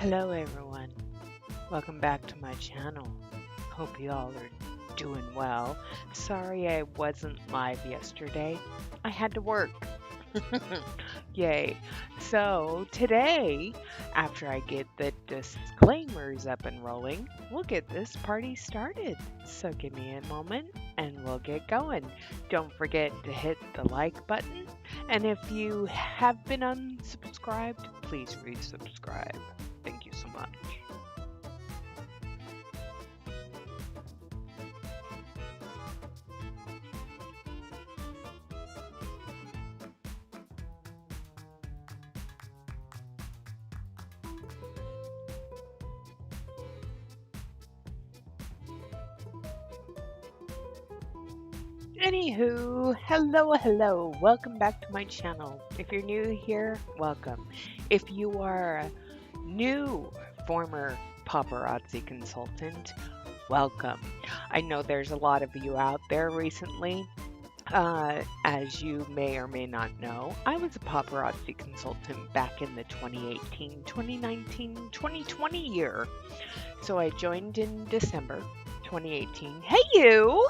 Hello everyone, welcome back to my channel. Hope you all are doing well. Sorry I wasn't live yesterday. I had to work. Yay. So today, after I get the disclaimers up and rolling, we'll get this party started. So give me a moment and we'll get going. Don't forget to hit the like button. And if you have been unsubscribed, please resubscribe. Thank you so much. Anywho, hello, welcome back to my channel. If you're new here, welcome. If you are a new former paparazzi consultant, welcome. I know there's a lot of you out there recently. As you may or may not know, I was a paparazzi consultant back in the 2018, 2019, 2020 year. So I joined in December 2018. Hey, you!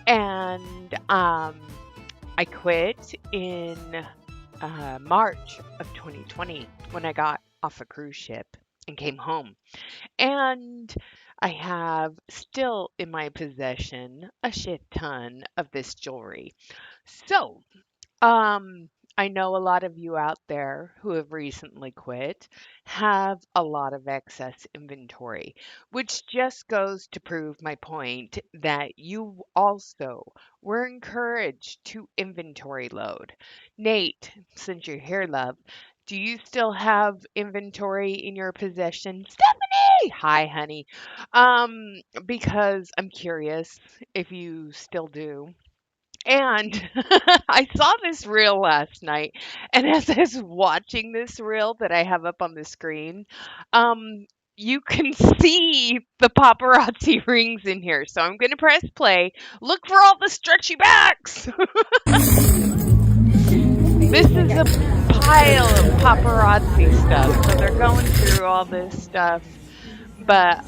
And I quit in March of 2020 when I got off a cruise ship and came home. And I have still in my possession a shit ton of this jewelry. So, I know a lot of you out there who have recently quit have a lot of excess inventory, which just goes to prove my point that you also were encouraged to inventory load. Nate, since you're here, love, do you still have inventory in your possession? Stephanie! Hi, honey. Because I'm curious if you still do. And I saw this reel last night, and as I was watching this reel that I have up on the screen, you can see the paparazzi rings in here. So I'm going to press play. Look for all the stretchy backs. This is a pile of paparazzi stuff. So they're going through all this stuff, but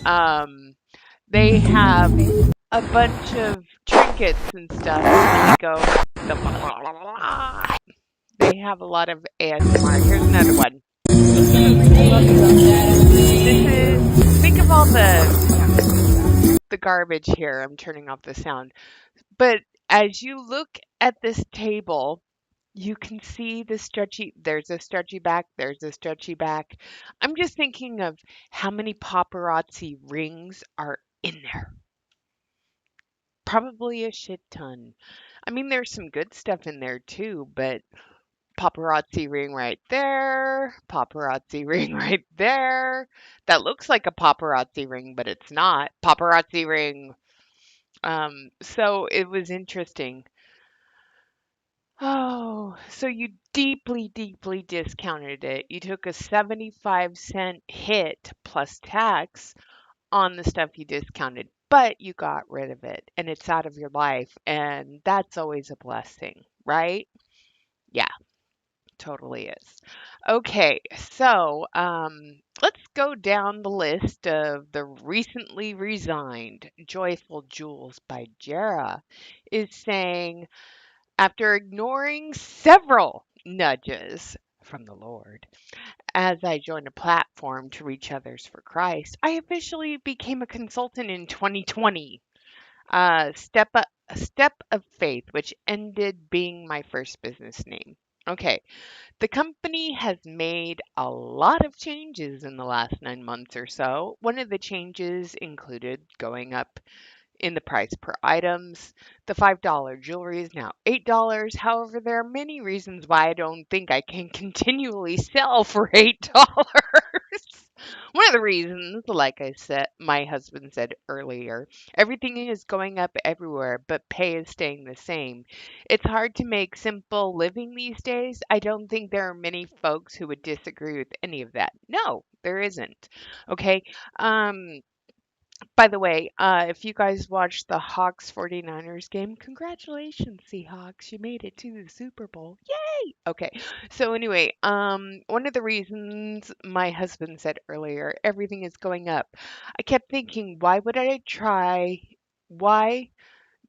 they have a bunch of trinkets and stuff. Let me go. They have a lot of ASMR. Here's another one. This is, think of all the garbage here. I'm turning off the sound. But as you look at this table, you can see there's a stretchy back, there's a stretchy back. I'm just thinking of how many paparazzi rings are in there. Probably a shit ton. I mean, there's some good stuff in there too, but paparazzi ring right there, paparazzi ring right there. That looks like a paparazzi ring, but it's not. Paparazzi ring. So it was interesting. Oh, so you deeply discounted it. You took a 75-cent hit plus tax on the stuff you discounted, but you got rid of it and it's out of your life. And that's always a blessing, right? Yeah, totally is. Okay, so let's go down the list of the recently resigned. Joyful Jewels by Jera is saying, after ignoring several nudges from the Lord, as I joined a platform to reach others for Christ, I officially became a consultant in 2020. A step of faith, which ended being my first business name. Okay, the company has made a lot of changes in the last 9 months or so. One of the changes included going up in the price per items. The $5 jewelry is now $8. However, there are many reasons why I don't think I can continually sell for $8. One of the reasons, like I said, my husband said earlier, everything is going up everywhere, but pay is staying the same. It's hard to make simple living these days. I don't think there are many folks who would disagree with any of that. No, there isn't. Okay. Um, By the way, if you guys watched the Hawks 49ers game, congratulations, Seahawks. You made it to the Super Bowl. Yay! Okay. So anyway, one of the reasons my husband said earlier, everything is going up. I kept thinking, why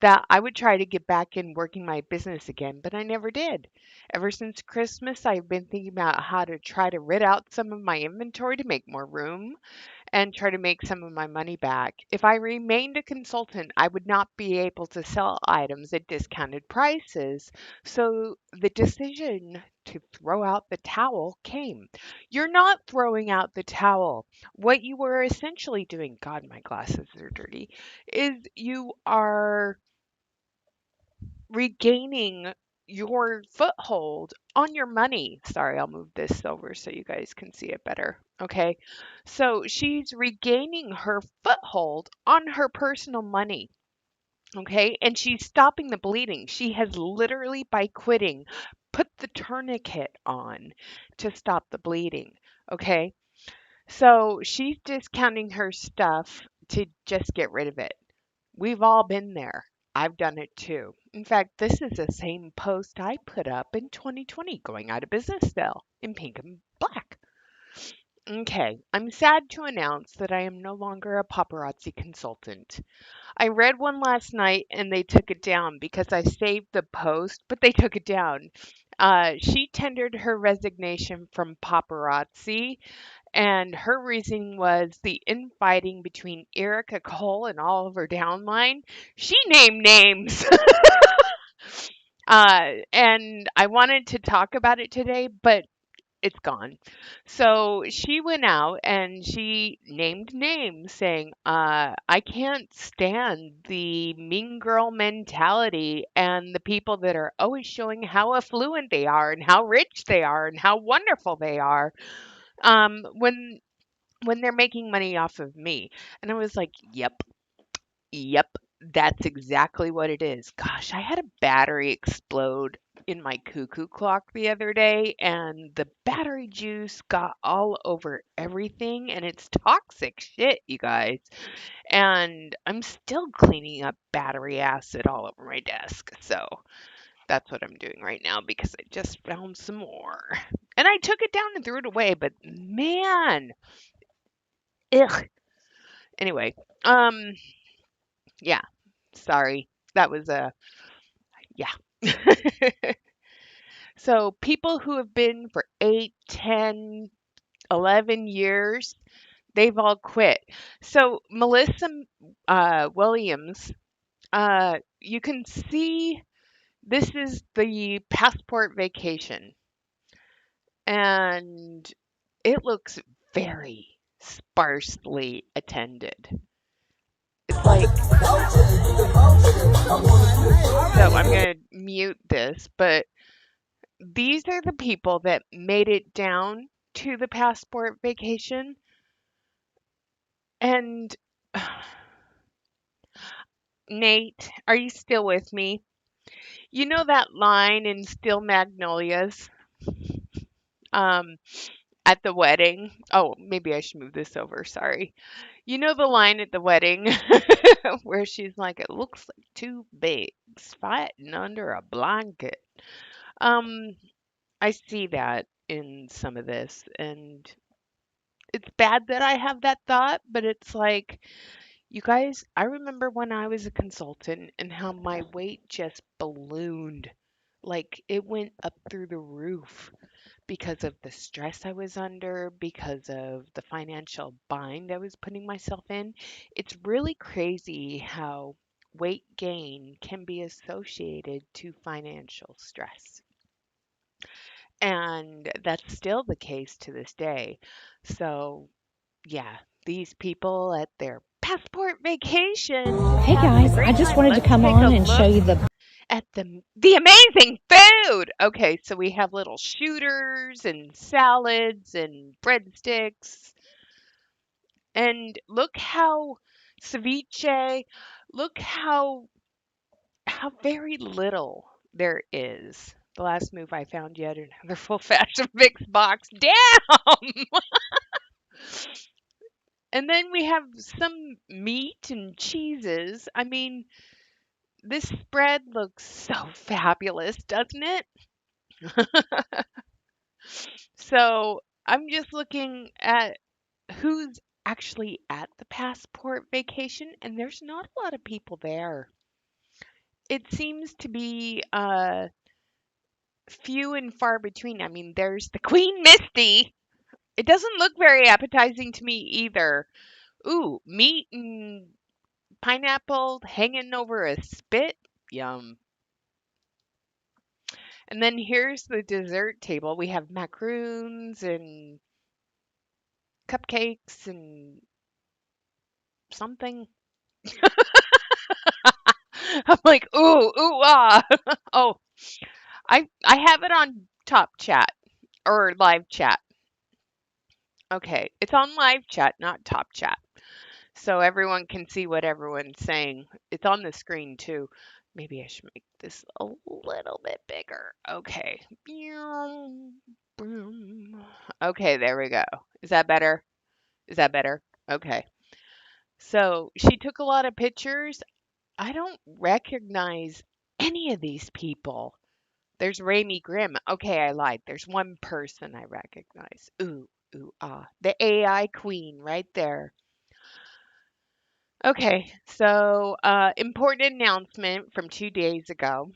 that I would try to get back in working my business again, but I never did. Ever since Christmas, I've been thinking about how to try to rid out some of my inventory to make more room and try to make some of my money back. If I remained a consultant, I would not be able to sell items at discounted prices. So the decision to throw out the towel came. You're not throwing out the towel. What you were essentially doing, God, my glasses are dirty, is you are regaining your foothold on your money. Sorry, I'll move this over so you guys can see it better. Okay. So she's regaining her foothold on her personal money. Okay. And she's stopping the bleeding. She has literally, by quitting, put the tourniquet on to stop the bleeding. Okay. So she's discounting her stuff to just get rid of it. We've all been there. I've done it too. In fact, this is the same post I put up in 2020 going out of business sale in pink and black. Okay, I'm sad to announce that I am no longer a paparazzi consultant. I read one last night and they took it down because I saved the post, but they took it down. She tendered her resignation from paparazzi, and her reasoning was the infighting between Erica Cole and all of her downline. She named names. And I wanted to talk about it today, but it's gone. So she went out and she named names saying, I can't stand the mean girl mentality and the people that are always showing how affluent they are and how rich they are and how wonderful they are. When they're making money off of me. And I was like, yep, yep, that's exactly what it is. Gosh, I had a battery explode in my cuckoo clock the other day, and the battery juice got all over everything, and it's toxic shit, you guys. And I'm still cleaning up battery acid all over my desk. So that's what I'm doing right now because I just found some more. And I took it down and threw it away, but man, ugh. Anyway, um, yeah, sorry. That was a, yeah. So people who have been for 8, 10, 11 years, they've all quit. So Melissa Williams, you can see this is the passport vacation, and it looks very sparsely attended. It's like, so I'm going to mute this, but these are the people that made it down to the passport vacation. And Nate, are you still with me? You know that line in Still Magnolias, um, at the wedding? Oh, maybe I should move this over. Sorry. You know the line at the wedding where she's like, "It looks like two bigs fighting under a blanket." Um, I see that in some of this, and it's bad that I have that thought, but it's like, you guys, I remember when I was a consultant and how my weight just ballooned. Like it went up through the roof because of the stress I was under, because of the financial bind I was putting myself in. It's really crazy how weight gain can be associated to financial stress. And that's still the case to this day. So, yeah, these people at their passport vacation Hey having a guys, I great just time. wanted to Let's come take a on and show look you the at the amazing food. Okay, so we have little shooters and salads and breadsticks. And look how ceviche, look how very little there is. The last move I found yet another full fashion mix box. Damn! And then we have some meat and cheeses. I mean, this spread looks so fabulous, doesn't it? So I'm just looking at who's actually at the passport vacation, and there's not a lot of people there. It seems to be few and far between. I mean, there's the Queen Misty. It doesn't look very appetizing to me either. Ooh, meat and pineapple hanging over a spit. Yum. And then here's the dessert table. We have macaroons and cupcakes and something. I'm like, ooh, ooh, ah. Oh, I have it on top chat or live chat. Okay, it's on live chat, not top chat. So everyone can see what everyone's saying. It's on the screen too. Maybe I should make this a little bit bigger. Okay. Okay, there we go. Is that better? Is that better? Okay. So she took a lot of pictures. I don't recognize any of these people. There's Ramy Grimm. Okay, I lied. There's one person I recognize. Ooh, ooh, ah. The AI queen right there. Okay, so important announcement from 2 days ago.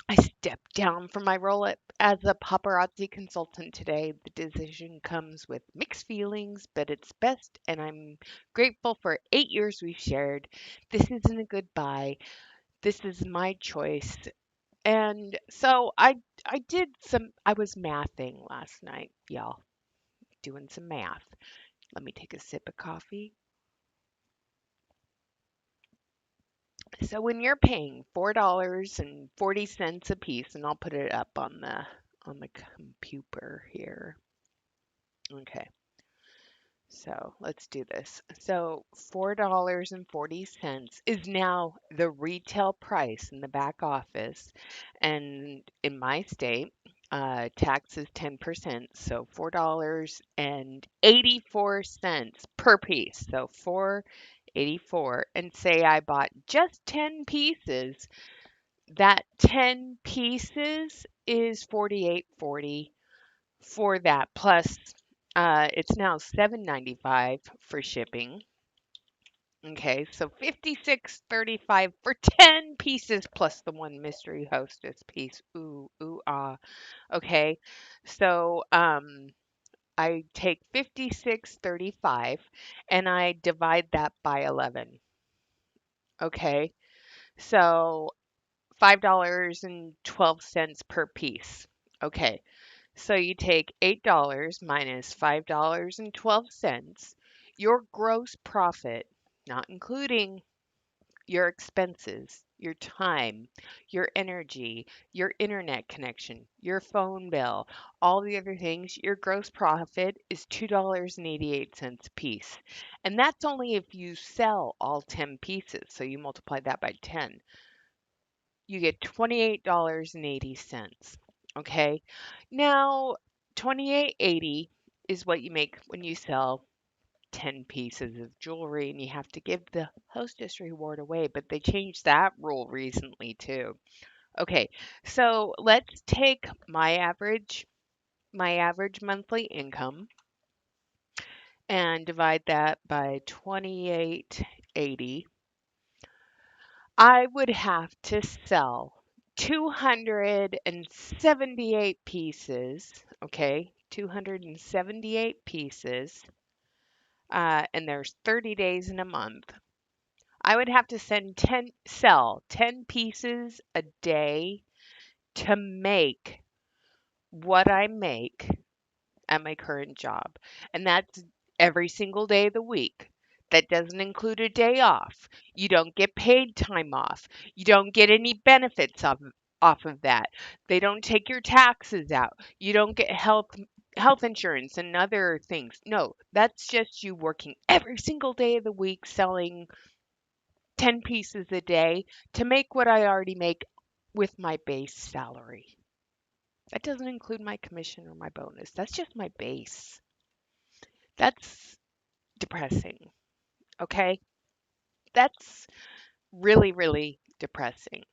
I stepped down from my role as a paparazzi consultant today. The decision comes with mixed feelings, but it's best, and I'm grateful for 8 years we've shared. This isn't a goodbye. This is my choice. And so I was mathing last night, y'all, doing some math. Let me take a sip of coffee. So when you're paying $4.40 a piece, and I'll put it up on the computer here. Okay, so let's do this. So $4.40 is now the retail price in the back office, and in my state, tax is 10%, so $4.84 per piece. So 4.84, and say I bought just 10 pieces, that 10 pieces is 48.40 for that. Plus, it's now 7.95 for shipping. Okay, so 56.35 for 10 pieces plus the one mystery hostess piece. Ooh, ooh, ah. Okay, so I take 56.35 and I divide that by 11. Okay, so $5.12 per piece. Okay, so you take $8 minus $5.12. Your gross profit, not including your expenses, your time, your energy, your internet connection, your phone bill, all the other things, your gross profit is $2.88 a piece. And that's only if you sell all 10 pieces. So you multiply that by 10, you get $28.80. Okay. Now, 28.80 is what you make when you sell 10 pieces of jewelry, and you have to give the hostess reward away, but they changed that rule recently too. Okay. So, let's take my average monthly income and divide that by 28.80. I would have to sell 278 pieces, okay? 278 pieces, and there's 30 days in a month. I would have to sell 10 pieces a day to make what I make at my current job. And that's every single day of the week. That doesn't include a day off. You don't get paid time off. You don't get any benefits off of that. They don't take your taxes out. You don't get health insurance and other things. No, that's just you working every single day of the week selling 10 pieces a day to make what I already make with my base salary. That doesn't include my commission or my bonus. That's just my base. That's depressing. Okay. That's really, really depressing.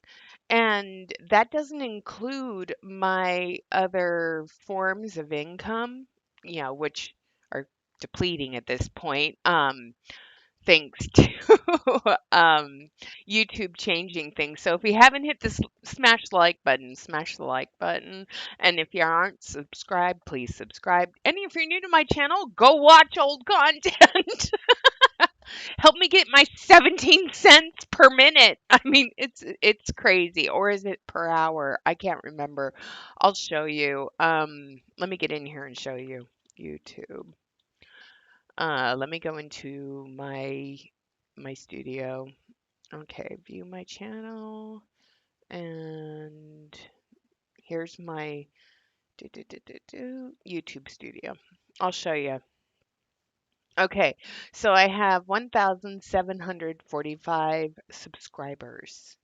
And that doesn't include my other forms of income, which are depleting at this point. Thanks to YouTube changing things. So if you haven't hit the smash the like button, smash the like button. And if you aren't subscribed, please subscribe. And if you're new to my channel, go watch old content. Help me get my 17 cents per minute. I mean, it's crazy. Or is it per hour? I can't remember. I'll show you. Let me get in here and show you YouTube. Let me go into my studio. Okay, view my channel, and here's my YouTube studio. I'll show you. Okay, so I have 1,745 subscribers.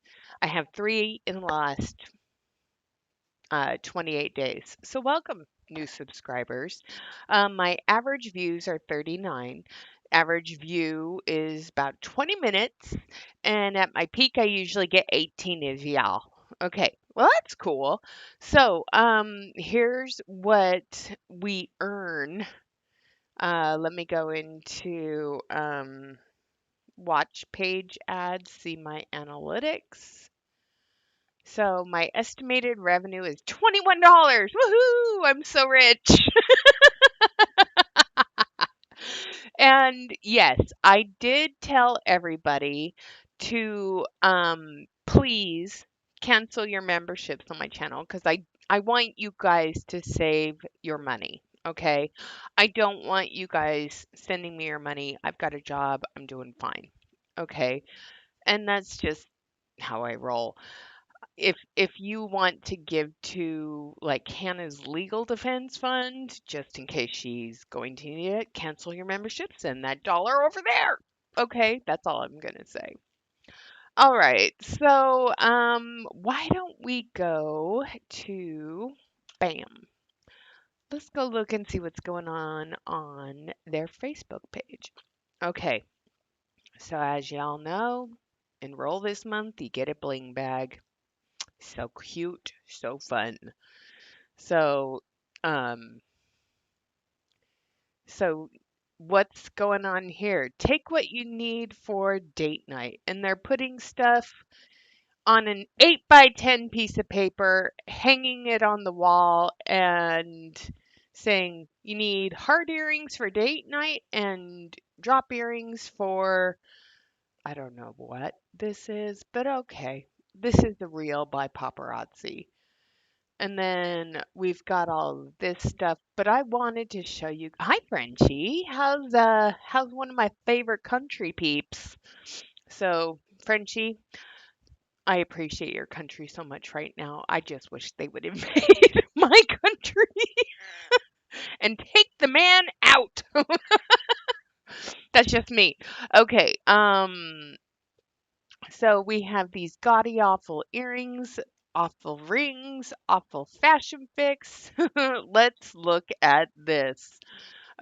I have three in the last 28 days. So welcome, new subscribers. My average views are 39. Average view is about 20 minutes, and at my peak, I usually get 18 of y'all. Okay, well that's cool. So here's what we earn. Let me go into watch page ads, see my analytics. So my estimated revenue is $21. Woohoo! I'm so rich. And yes, I did tell everybody to please cancel your memberships on my channel because I want you guys to save your money. Okay. I don't want you guys sending me your money. I've got a job. I'm doing fine. Okay. And that's just how I roll. If you want to give to like Hannah's legal defense fund, just in case she's going to need it, cancel your membership, send that dollar over there. Okay, that's all I'm gonna say. All right, so why don't we go to bam? Let's go look and see what's going on their Facebook page. Okay, so as y'all know, enroll this month, you get a bling bag. So cute, so fun. So, um, so what's going on here? Take what you need for date night. And they're putting stuff on an 8 by 10 piece of paper, hanging it on the wall, and saying you need heart earrings for date night and drop earrings for, I don't know what this is, but okay. This is the real by paparazzi. And then we've got all of this stuff, but I wanted to show you. Hi, Frenchie. How's one of my favorite country peeps? So, Frenchie, I appreciate your country so much right now. I just wish they would invade my country and take the man out. That's just me. Okay. So we have these gaudy, awful earrings, awful rings, awful fashion fix. Let's look at this.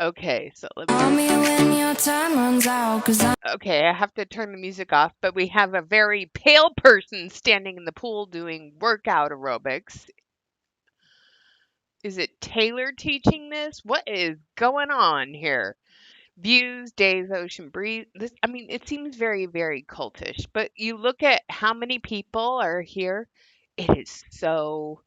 Okay, so let me Call go. me when your time runs out, 'cause Okay, I have to turn the music off, but we have a very pale person standing in the pool doing workout aerobics. Is it Taylor teaching this? What is going on here? Views, days, ocean breeze. This, I mean, it seems very, very cultish, but you look at how many people are here. It is so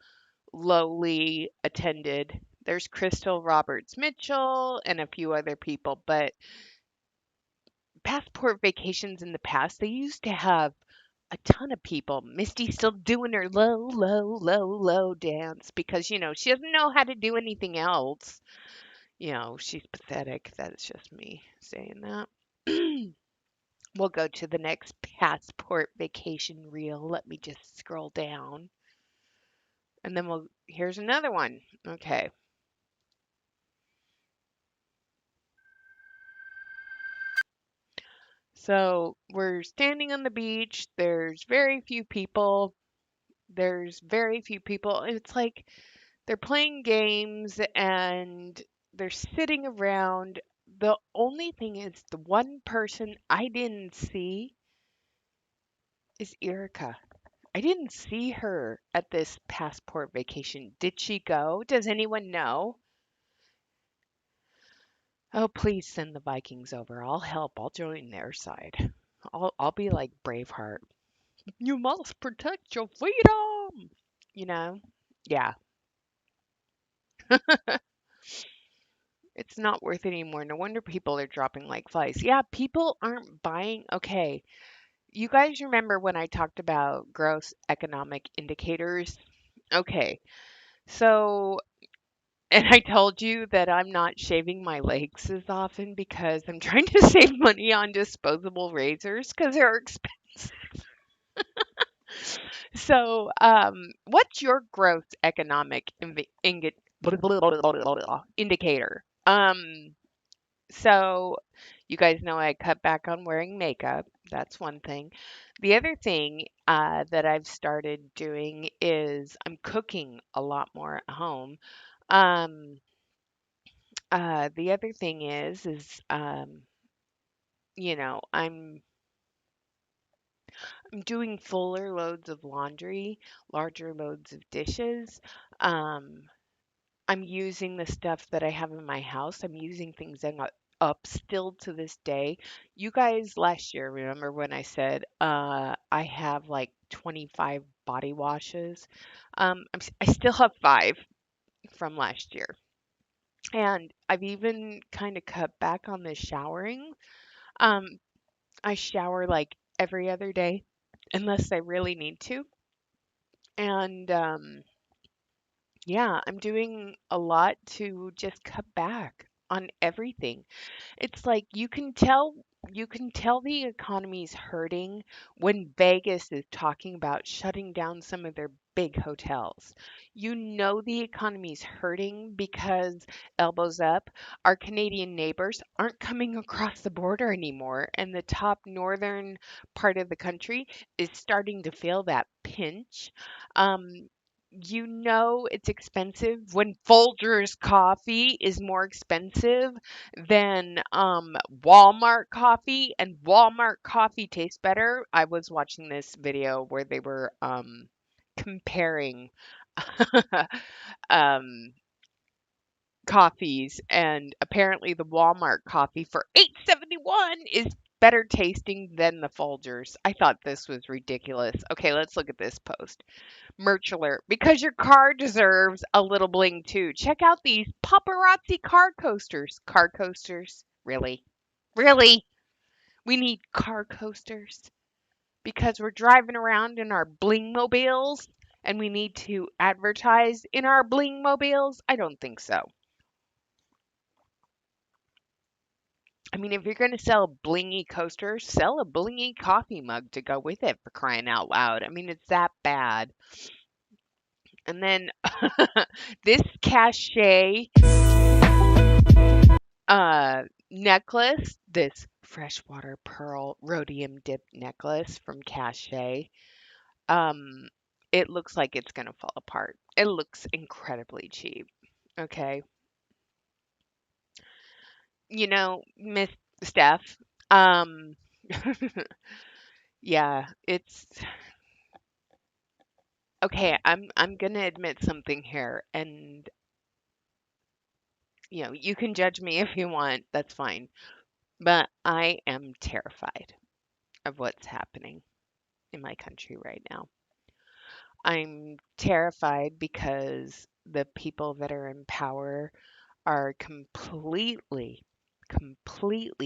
lowly attended. There's Crystal Roberts Mitchell and a few other people, but Passport Vacations in the past, they used to have a ton of people. Misty's still doing her low, low, low, low dance because, she doesn't know how to do anything else. She's pathetic. That's just me saying that. We'll go to the next passport vacation reel. Let me just scroll down. And then here's another one. Okay. So we're standing on the beach. There's very few people. There's very few people. It's like they're playing games and they're sitting around. The only thing is the one person I didn't see is Erica. I didn't see her at this passport vacation. Did she go? Does anyone know? Oh, please send the Vikings over. I'll help. I'll join their side. I'll be like Braveheart. You must protect your freedom. You know? Yeah, it's not worth it anymore. No wonder people are dropping like flies. Yeah, people aren't buying. Okay, you guys remember when I talked about gross economic indicators? Okay, so, and I told you that I'm not shaving my legs as often because I'm trying to save money on disposable razors because they're expensive. So, what's your gross economic indicator? So you guys know I cut back on wearing makeup. That's one thing. The other thing that I've started doing is I'm cooking a lot more at home. Um, the other thing is you know, I'm doing fuller loads of laundry, larger loads of dishes. Um, I'm using the stuff that I have in my house. I'm using things that got up still to this day. You guys last year, remember when I said I have like 25 body washes? I still have 5 from last year. And I've even kind of cut back on the showering. Um, I shower like every other day unless I really need to. And yeah, I'm doing a lot to just cut back on everything. It's like you can tell the economy's hurting when Vegas is talking about shutting down some of their big hotels. You know the economy's hurting because elbows up, our Canadian neighbors aren't coming across the border anymore, and the top northern part of the country is starting to feel that pinch. You know it's expensive when Folgers coffee is more expensive than Walmart coffee, and Walmart coffee tastes better. I was watching this video where they were comparing um coffees, and apparently the Walmart coffee for 8.71 is better tasting than the Folgers. I thought this was ridiculous. Okay, let's look at this post. Merch alert. Because your car deserves a little bling too. Check out these paparazzi car coasters. Car coasters? Really? Really? We need car coasters because we're driving around in our bling mobiles and we need to advertise in our bling mobiles? I don't think so. I mean, if you're going to sell blingy coasters, sell a blingy coffee mug to go with it for crying out loud. I mean, it's that bad. And then this cachet necklace, this freshwater pearl rhodium dip necklace from Cachet. Um, it looks like it's gonna fall apart. It looks incredibly cheap. Okay. Miss Steph. Um, yeah, it's okay. I'm gonna admit something here, and you can judge me if you want. That's fine. But I am terrified of what's happening in my country right now. I'm terrified because the people that are in power are completely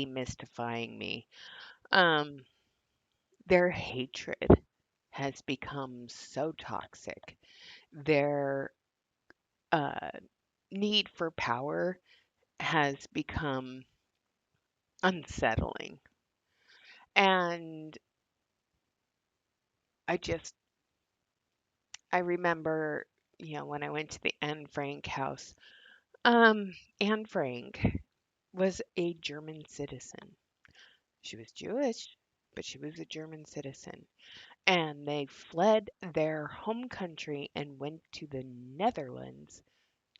mystifying me. Um, their hatred has become so toxic. Their uh, need for power has become unsettling. And I just, I remember, when I went to the Anne Frank house, Anne Frank was a German citizen. She was Jewish, but she was a German citizen. And they fled their home country and went to the Netherlands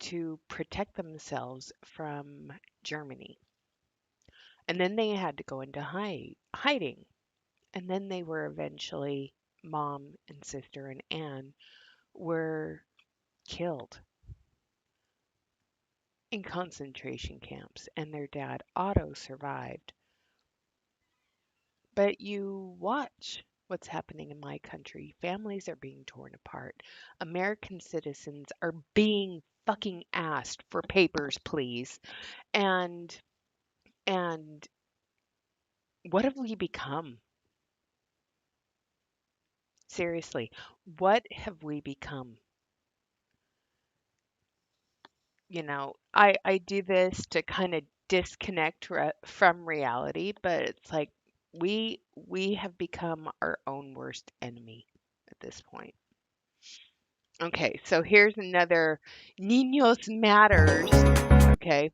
to protect themselves from Germany. And then they had to go into hiding. And then they were eventually, mom and sister and Anne were killed in concentration camps, and their dad Otto survived. But you watch what's happening in my country. Families are being torn apart. American citizens are being fucking asked for papers, please. And and what have we become? Seriously, what have we become? I do this to kind of disconnect from reality, but it's like we have become our own worst enemy at this point. Okay, so here's another Niños Matters. Okay,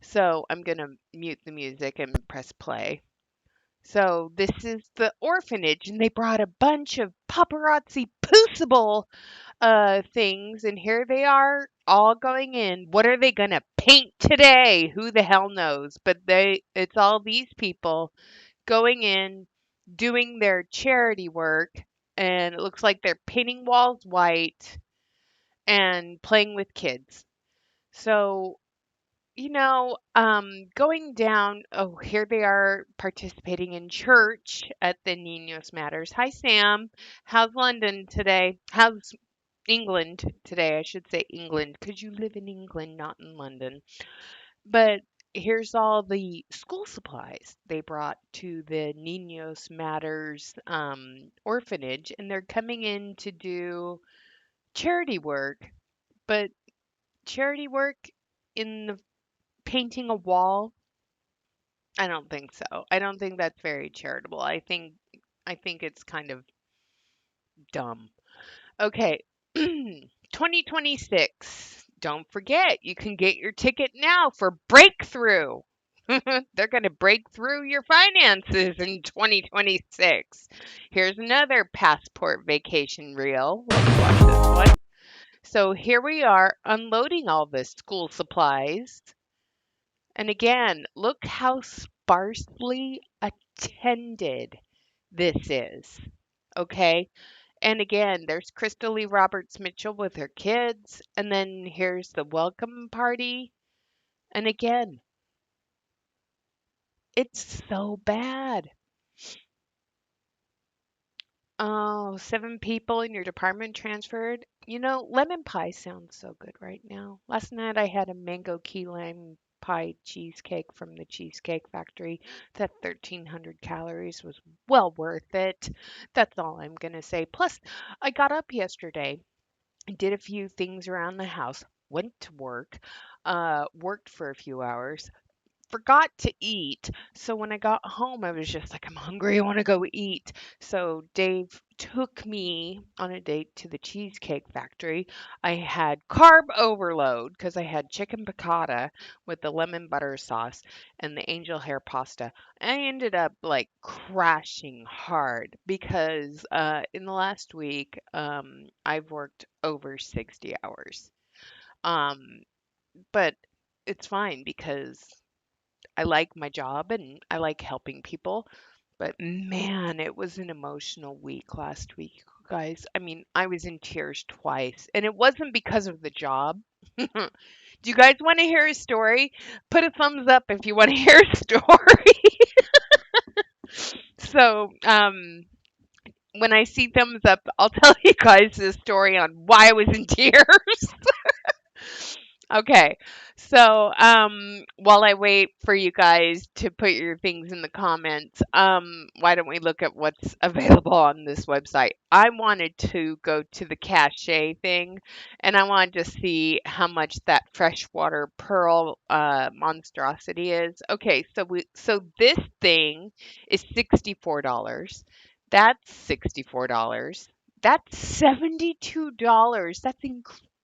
so I'm gonna mute the music and press play. So this is the orphanage, and they brought a bunch of paparazzi poosable things, and here they are all going in. What are they gonna paint today? Who the hell knows? But it's all these people going in, doing their charity work, and it looks like they're painting walls white and playing with kids. So, going down, oh, here they are participating in church at the Niños Matters. Hi, Sam. How's London today? How's England today? I should say England because you live in England, not in London. But here's all the school supplies they brought to the Niños Matters orphanage, and they're coming in to do charity work. But charity work in the painting a wall, I don't think so. I don't think that's very charitable. I think it's kind of dumb. Okay. 2026. Don't forget, you can get your ticket now for Breakthrough. They're going to break through your finances in 2026. Here's another passport vacation reel. Let's watch this one. So here we are unloading all the school supplies. And again, look how sparsely attended this is. Okay. And again, there's Crystal Lee Roberts Mitchell with her kids. And then here's the welcome party. And again, it's so bad. Oh, 7 people in your department transferred. Lemon pie sounds so good right now. Last night I had a mango key lime pie cheesecake from the Cheesecake Factory. That 1,300 calories was well worth it. That's all I'm going to say. Plus, I got up yesterday, did a few things around the house, went to work, worked for a few hours, forgot to eat. So when I got home, I was just like, I'm hungry. I want to go eat. So Dave took me on a date to the Cheesecake Factory. I had carb overload because I had chicken piccata with the lemon butter sauce and the angel hair pasta. I ended up like crashing hard because in the last week, I've worked over 60 hours. Um, but it's fine because I like my job and I like helping people. But man, it was an emotional week last week, you guys. I mean, I was in tears twice, and it wasn't because of the job. Do you guys want to hear a story? Put a thumbs up if you want to hear a story. So, when I see thumbs up, I'll tell you guys the story on why I was in tears. Okay. So, while I wait for you guys to put your things in the comments, why don't we look at what's available on this website? I wanted to go to the cachet thing, and I wanted to see how much that freshwater pearl monstrosity is. Okay, so this thing is $64. That's $64. That's $72.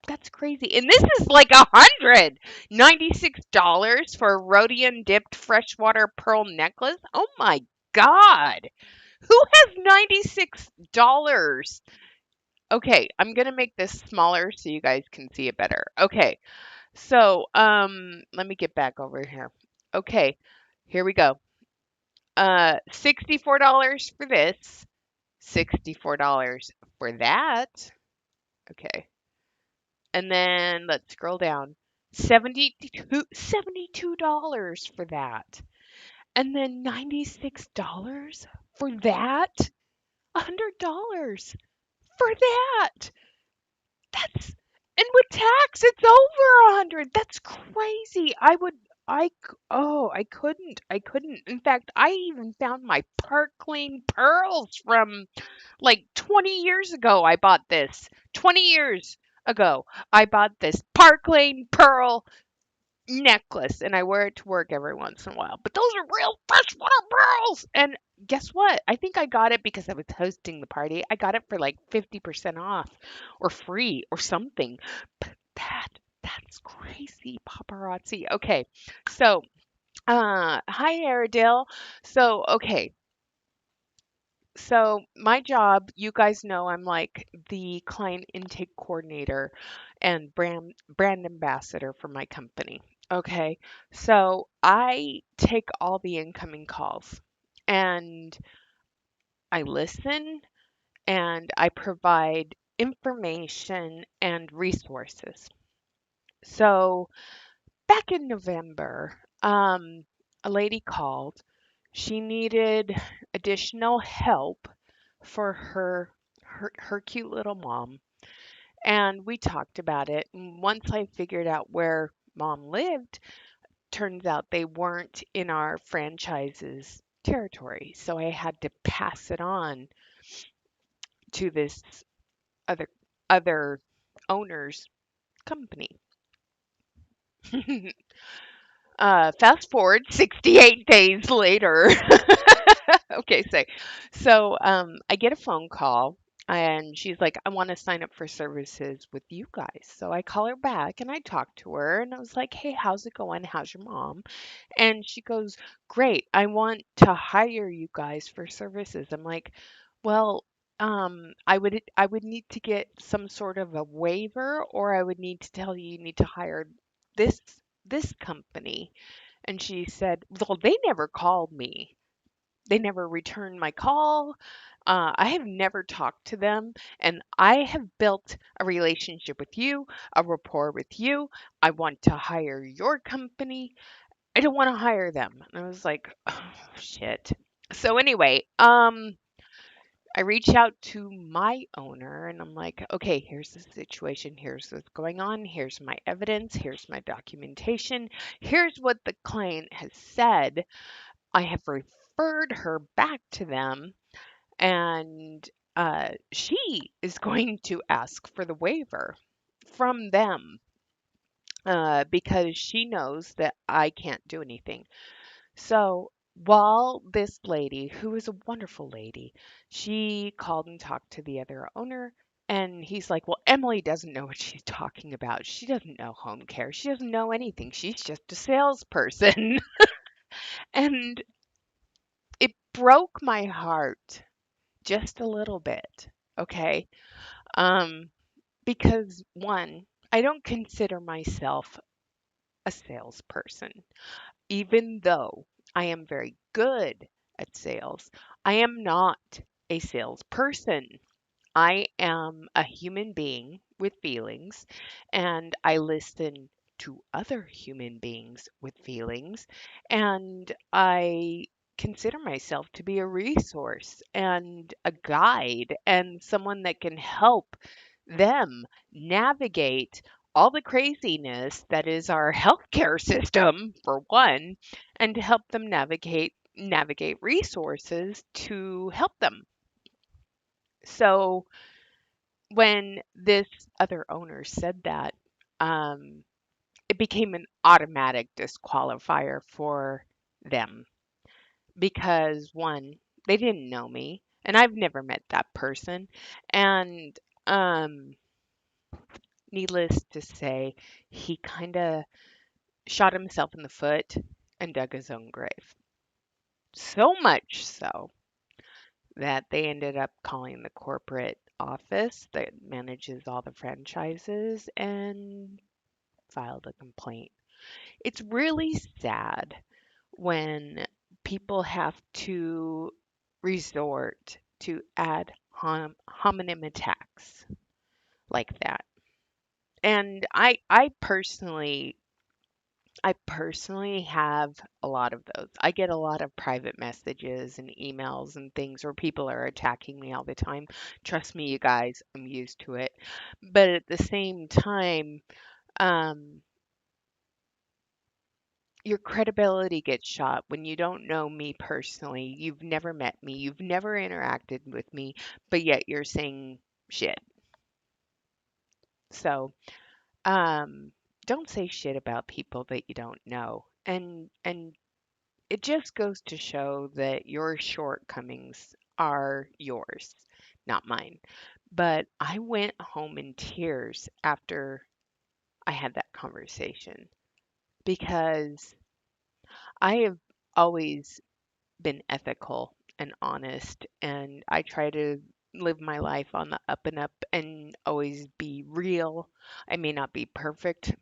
That's crazy. And this is like $196 for a rhodium dipped freshwater pearl necklace. Oh my God. Who has $96? Okay, I'm gonna make this smaller so you guys can see it better. Okay, so let me get back over here. Okay, here we go. $64 for this, $64 for that. Okay. And then let's scroll down. 72 $72 for that. And then $96 for that. $100 for that. That's and with tax, it's over 100. That's crazy. I couldn't. In fact, I even found my Park Lane pearls from like 20 years ago. I bought this. 20 years ago, I bought this Park Lane pearl necklace and I wear it to work every once in a while. But those are real freshwater pearls. And guess what? I think I got it because I was hosting the party. I got it for like 50% off or free or something. But that's crazy paparazzi. Okay. So, hi Aradale. So, okay. So my job, you guys know I'm like the client intake coordinator and brand ambassador for my company. Okay. So I take all the incoming calls and I listen and I provide information and resources. So back in November, a lady called. She needed additional help for her cute little mom, and we talked about it. And once I figured out where mom lived, turns out they weren't in our franchise's territory, so I had to pass it on to this other other owner's company. Fast forward 68 days later. Okay, I get a phone call and she's like, I want to sign up for services with you guys. So I call her back and I talk to her and I was like, hey, how's it going? How's your mom? And she goes, great. I want to hire you guys for services. I'm like, well, I would need to get some sort of a waiver or I would need to tell you you need to hire this this company. And she said, well, they never called me. They never returned my call. I have never talked to them, and I have built a relationship with you, a rapport with you. I want to hire your company. I don't want to hire them. And I was like, oh, shit. So anyway, I reached out to my owner and I'm like, okay, here's the situation. Here's what's going on. Here's my evidence. Here's my documentation. Here's what the client has said. I have referred her back to them, and she is going to ask for the waiver from them because she knows that I can't do anything. So while this lady, who is a wonderful lady, she called and talked to the other owner. And he's like, well, Emily doesn't know what she's talking about. She doesn't know home care. She doesn't know anything. She's just a salesperson. And it broke my heart just a little bit. Okay. Um, because one, I don't consider myself a salesperson, even though I am very good at sales. I am not a salesperson. I am a human being with feelings, and I listen to other human beings with feelings, and I consider myself to be a resource and a guide and someone that can help them navigate all the craziness that is our healthcare system for one, and to help them navigate resources to help them. So when this other owner said that, um, it became an automatic disqualifier for them because one, they didn't know me, and I've never met that person, and um, needless to say, he kind of shot himself in the foot and dug his own grave. So much so that they ended up calling the corporate office that manages all the franchises and filed a complaint. It's really sad when people have to resort to ad hominem attacks like that. And I personally have a lot of those. I get a lot of private messages and emails and things where people are attacking me all the time. Trust me, you guys, I'm used to it. But at the same time, um, your credibility gets shot when you don't know me personally. You've never met me, you've never interacted with me, but yet you're saying shit. So, don't say shit about people that you don't know. And it just goes to show that your shortcomings are yours, not mine. But I went home in tears after I had that conversation because I have always been ethical and honest, and I try to live my life on the up and up and always be real. I may not be perfect,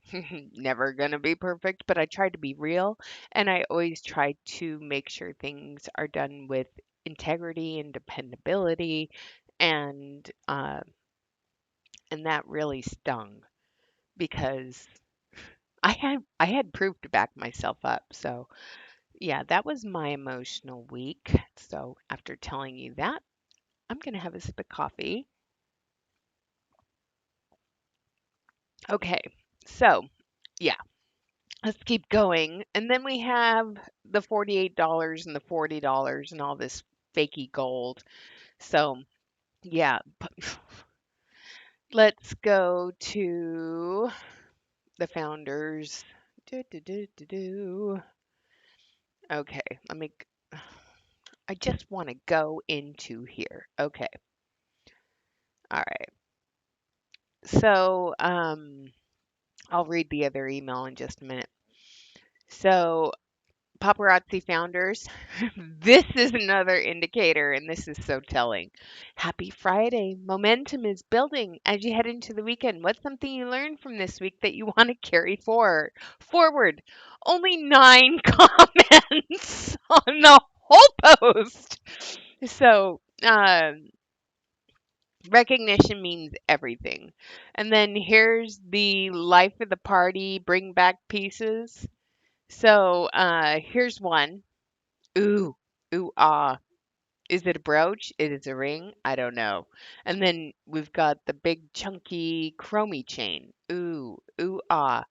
never gonna be perfect, but I try to be real, and I always try to make sure things are done with integrity and dependability, and and that really stung because I had proof to back myself up. So yeah, that was my emotional week. So after telling you that, I'm going to have a sip of coffee. Okay. So, yeah, let's keep going. And then we have the $48 and the $40 and all this fakey gold. So, yeah, let's go to the founders. Do, do, do, do, do. Okay, let me. I just want to go into here. Okay. All right. So, I'll read the other email in just a minute. So, paparazzi founders, this is another indicator, and this is so telling. Happy Friday. Momentum is building as you head into the weekend. What's something you learned from this week that you want to carry forward? Forward. Only 9 comments on the whole post. So, recognition means everything. And then here's the life of the party, bring back pieces. So here's one. Ooh, ooh, ah. Is it a brooch? It is a ring? I don't know. And then we've got the big chunky chromy chain. Ooh, ooh, ah.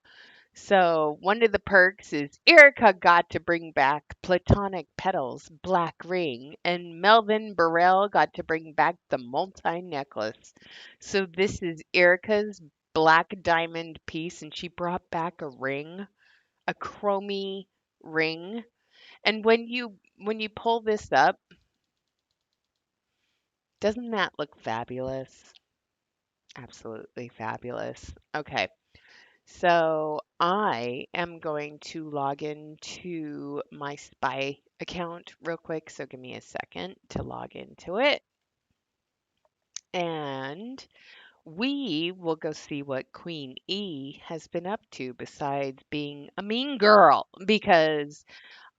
So one of the perks is Erica got to bring back Platonic Petals black ring, and Melvin Burrell got to bring back the multi necklace. So this is Erica's black diamond piece, and she brought back a ring, a chromy ring. And when you pull this up, doesn't that look fabulous? Absolutely fabulous. Okay. So I am going to log into my spy account real quick. So give me a second to log into it. And we will go see what Queen E has been up to besides being a mean girl. Because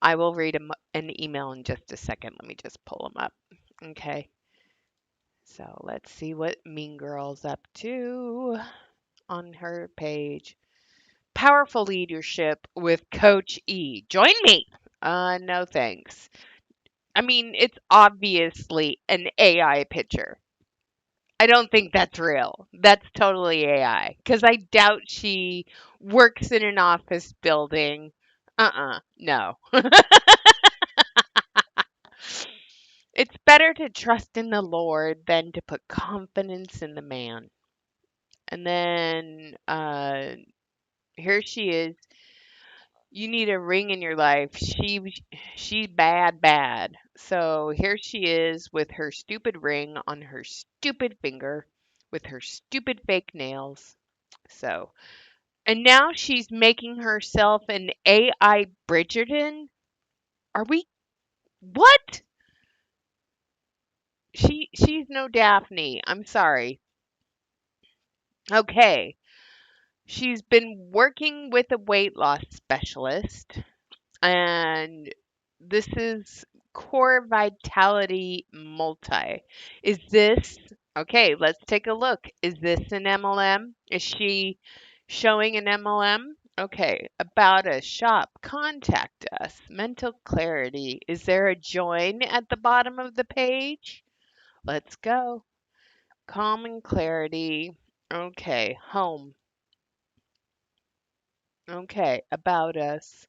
I will read an email in just a second. Let me just pull them up. Okay. So let's see what Mean Girl's up to on her page. Powerful leadership with Coach E. Join me. No thanks. I mean, it's obviously an AI picture. I don't think that's real. That's totally AI. Because I doubt she works in an office building. No. It's better to trust in the Lord than to put confidence in the man. And then here she is. You need a ring in your life. She's bad, bad. So here she is with her stupid ring on her stupid finger with her stupid fake nails. So, and now she's making herself an AI Bridgerton. Are we what? She's no Daphne. I'm sorry. Okay. She's been working with a weight loss specialist and This is Core Vitality Multi. Is this okay? Let's take a look. Is this an MLM? Is she showing an MLM? Okay, about a shop, contact us. Mental clarity. Is there a join at the bottom of the page? Let's go. Calm and clarity. Okay, home. Okay, about us.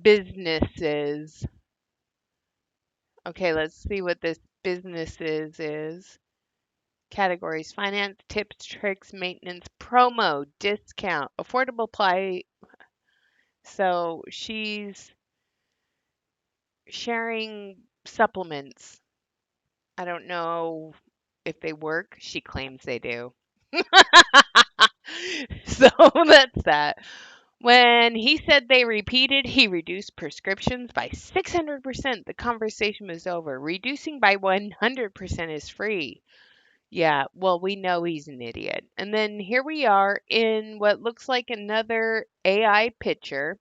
Businesses. Okay, let's see what this businesses is. Categories: finance, tips, tricks, maintenance, promo, discount, affordable apply. So she's sharing supplements. I don't know if they work. She claims they do. So that's that. When he said they repeated, he reduced prescriptions by 600%. The conversation was over. Reducing by 100% is free. Yeah, well, we know he's an idiot. And then here we are in what looks like another AI picture.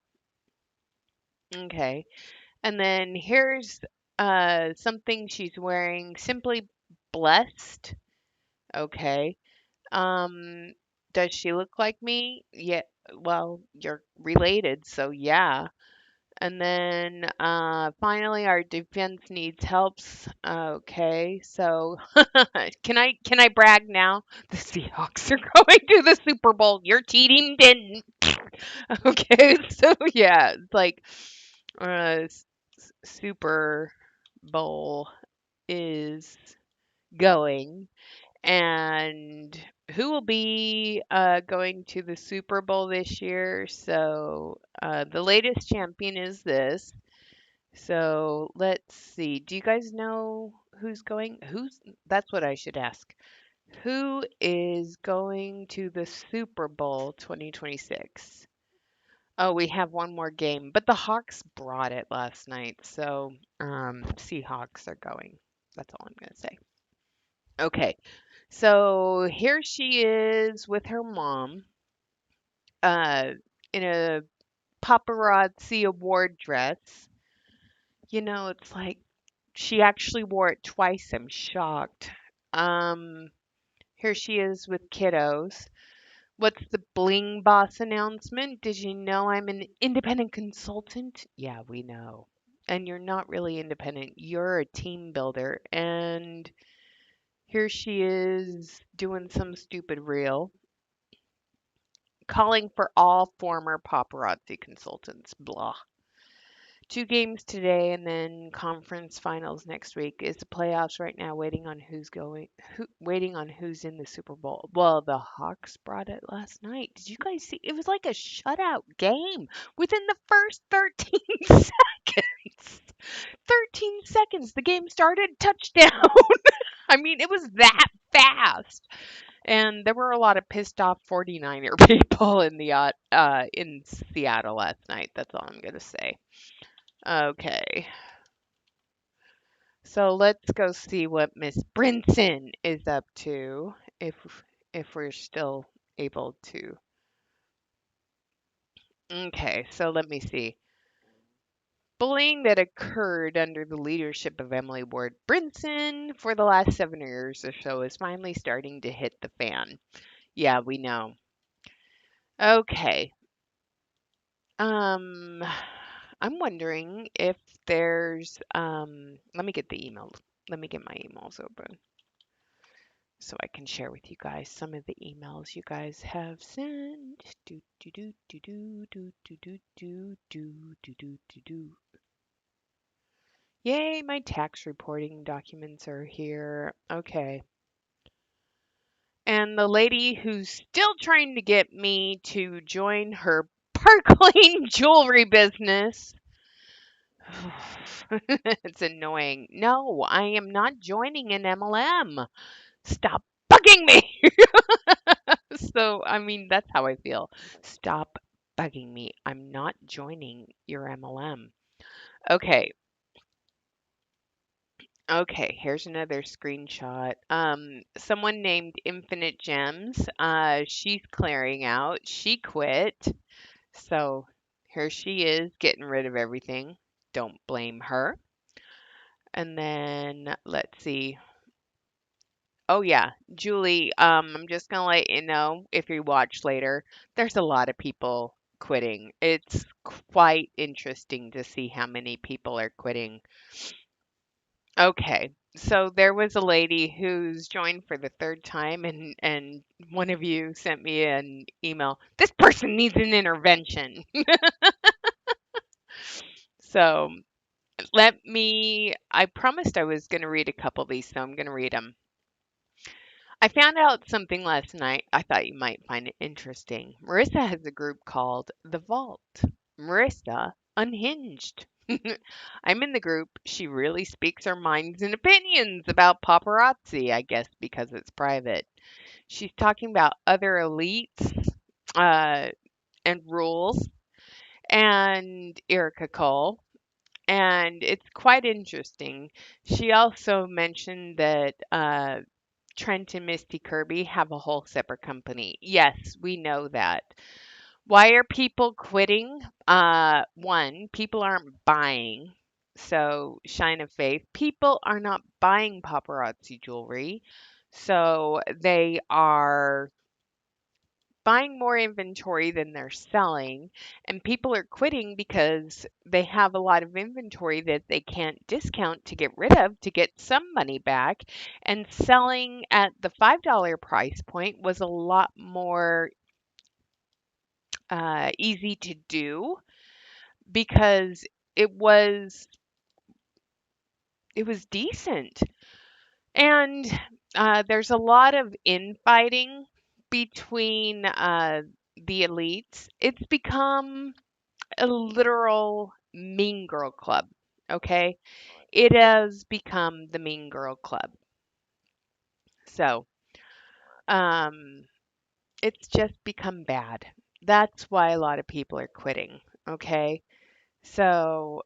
Okay. And then here's something she's wearing, simply blessed. Okay. Um, does she look like me? Yeah, well, you're related, so yeah. And then finally, our defense needs helps. Okay, so can I brag now? The Seahawks are going to the Super Bowl. Your team didn't. Okay, so yeah, it's like Super Bowl is going, and who will be going to the Super Bowl this year? So the latest champion is this. So let's see. Do you guys know who's going? That's what I should ask. Who is going to the Super Bowl 2026? Oh, we have one more game, but the Hawks brought it last night. So, Seahawks are going. That's all I'm going to say. Okay. So here she is with her mom, uh, in a paparazzi award dress. It's like she actually wore it twice. I'm shocked. Um, Here she is with kiddos. What's the Bling Boss announcement? Did you know I'm an independent consultant? Yeah, we know. And you're not really independent. You're a team builder. And here she is doing some stupid reel, calling for all former paparazzi consultants. Blah. Two games today and then conference finals next week. Is the playoffs right now waiting on waiting on who's in the Super Bowl. Well, the Hawks brought it last night. Did you guys see? It was like a shutout game within the first 13 seconds. 13 seconds. The game started, touchdown. I mean, it was that fast. And there were a lot of pissed off 49er people in Seattle last night. That's all I'm going to say. Okay. So let's go see what Miss Brinson is up to if we're still able to. Okay, so let me see. Bullying that occurred under the leadership of Emily Ward Brinson for the last 7 years or so is finally starting to hit the fan. Yeah, we know. Okay. Um, I'm wondering if there's let me get the email. Let me get my emails open so I can share with you guys some of the emails you guys have sent. Do do do do do do do do do do do do do do. Yay, my tax reporting documents are here. Okay. And the lady who's still trying to get me to join her Park jewelry business. It's annoying. No, I am not joining an MLM. Stop bugging me. So, I mean, that's how I feel. Stop bugging me. I'm not joining your MLM. Okay. Okay, here's another screenshot. Someone named Infinite Gems. She's clearing out. She quit. So Here she is getting rid of everything. Don't blame her. And then let's see. Oh yeah, Julie, I'm just gonna let you know if you watch later, there's a lot of people quitting. It's quite interesting to see how many people are quitting. Okay. So there was a lady who's joined for the third time and one of you sent me an email. This person needs an intervention. So I promised I was going to read a couple of these, so I'm going to read them. I found out something last night I thought you might find it interesting. Marissa has a group called The Vault. Marissa Unhinged. I'm in the group. She really speaks her minds and opinions about paparazzi, I guess because it's private. She's talking about other elites uh, and rules and Erica Cole. And it's quite interesting. She also mentioned that Trent and Misty Kirby have a whole separate company. Yes, we know that. Why are people quitting? One, people aren't buying. So, shine of faith. People are not buying paparazzi jewelry. So, they are buying more inventory than they're selling. And people are quitting because they have a lot of inventory that they can't discount to get rid of to get some money back. And selling at the $5 price point was a lot more easy to do because it was it was decent. And there's a lot of infighting between the elites. It's become a literal mean girl club. Okay, it has become the mean girl club. So um, it's just become bad. That's why a lot of people are quitting. Okay, so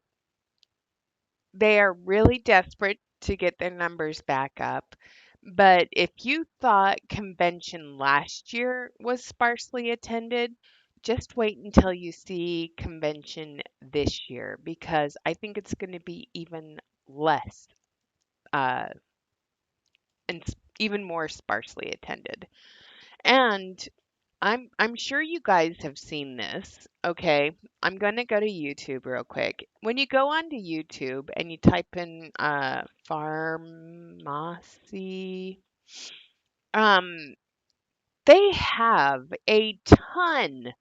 they are really desperate to get their numbers back up. But if you thought convention last year was sparsely attended, just wait until you see convention this year because I think it's going to be even less uh, and even more sparsely attended. And I'm sure you guys have seen this. Okay, I'm gonna go to YouTube real quick. When you go onto YouTube and you type in pharmacy, um, they have a ton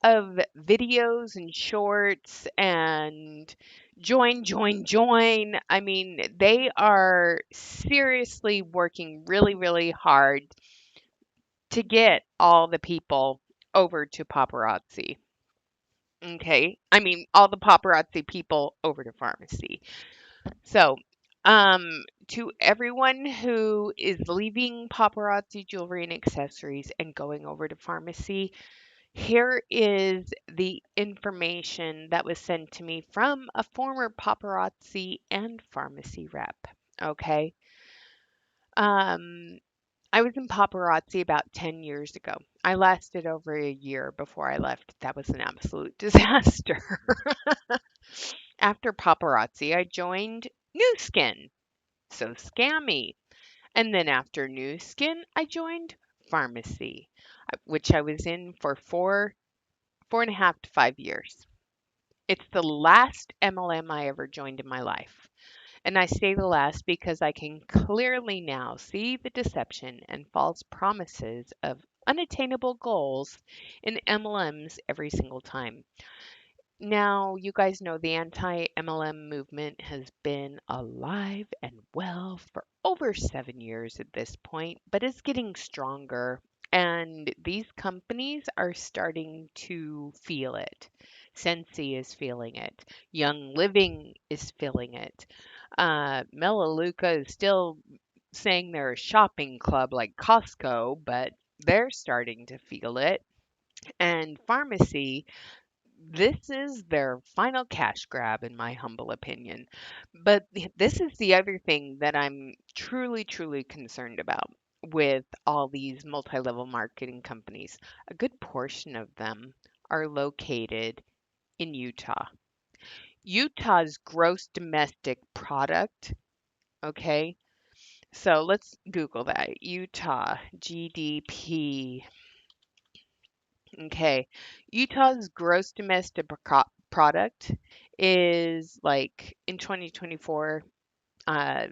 of videos and shorts and join. I mean, they are seriously working really, really hard to get all the people over to paparazzi. Okay. I mean, all the paparazzi people over to pharmacy. So, to everyone who is leaving paparazzi jewelry and accessories and going over to pharmacy, here is the information that was sent to me from a former paparazzi and pharmacy rep. Okay. Um, I was in paparazzi about 10 years ago. I lasted over a year before I left. That was an absolute disaster. After paparazzi, I joined New Skin, so scammy. And then after New Skin, I joined pharmacy, which I was in for 4.5 to 5 years. It's the last MLM I ever joined in my life. And I say the last because I can clearly now see the deception and false promises of unattainable goals in MLMs every single time. Now, you guys know the anti MLM movement has been alive and well for over 7 years at this point, but it's getting stronger. And these companies are starting to feel it. Sensi is feeling it. Young Living is feeling it. Melaleuca is still saying they're a shopping club like Costco, but they're starting to feel it. And pharmacy, this is their final cash grab, in my humble opinion. But this is the other thing that I'm truly, truly concerned about with all these multi level marketing companies. A good portion of them are located in Utah. Utah's gross domestic product, okay? So let's Google that. Utah GDP. Okay. Utah's gross domestic product is like in 2024 uh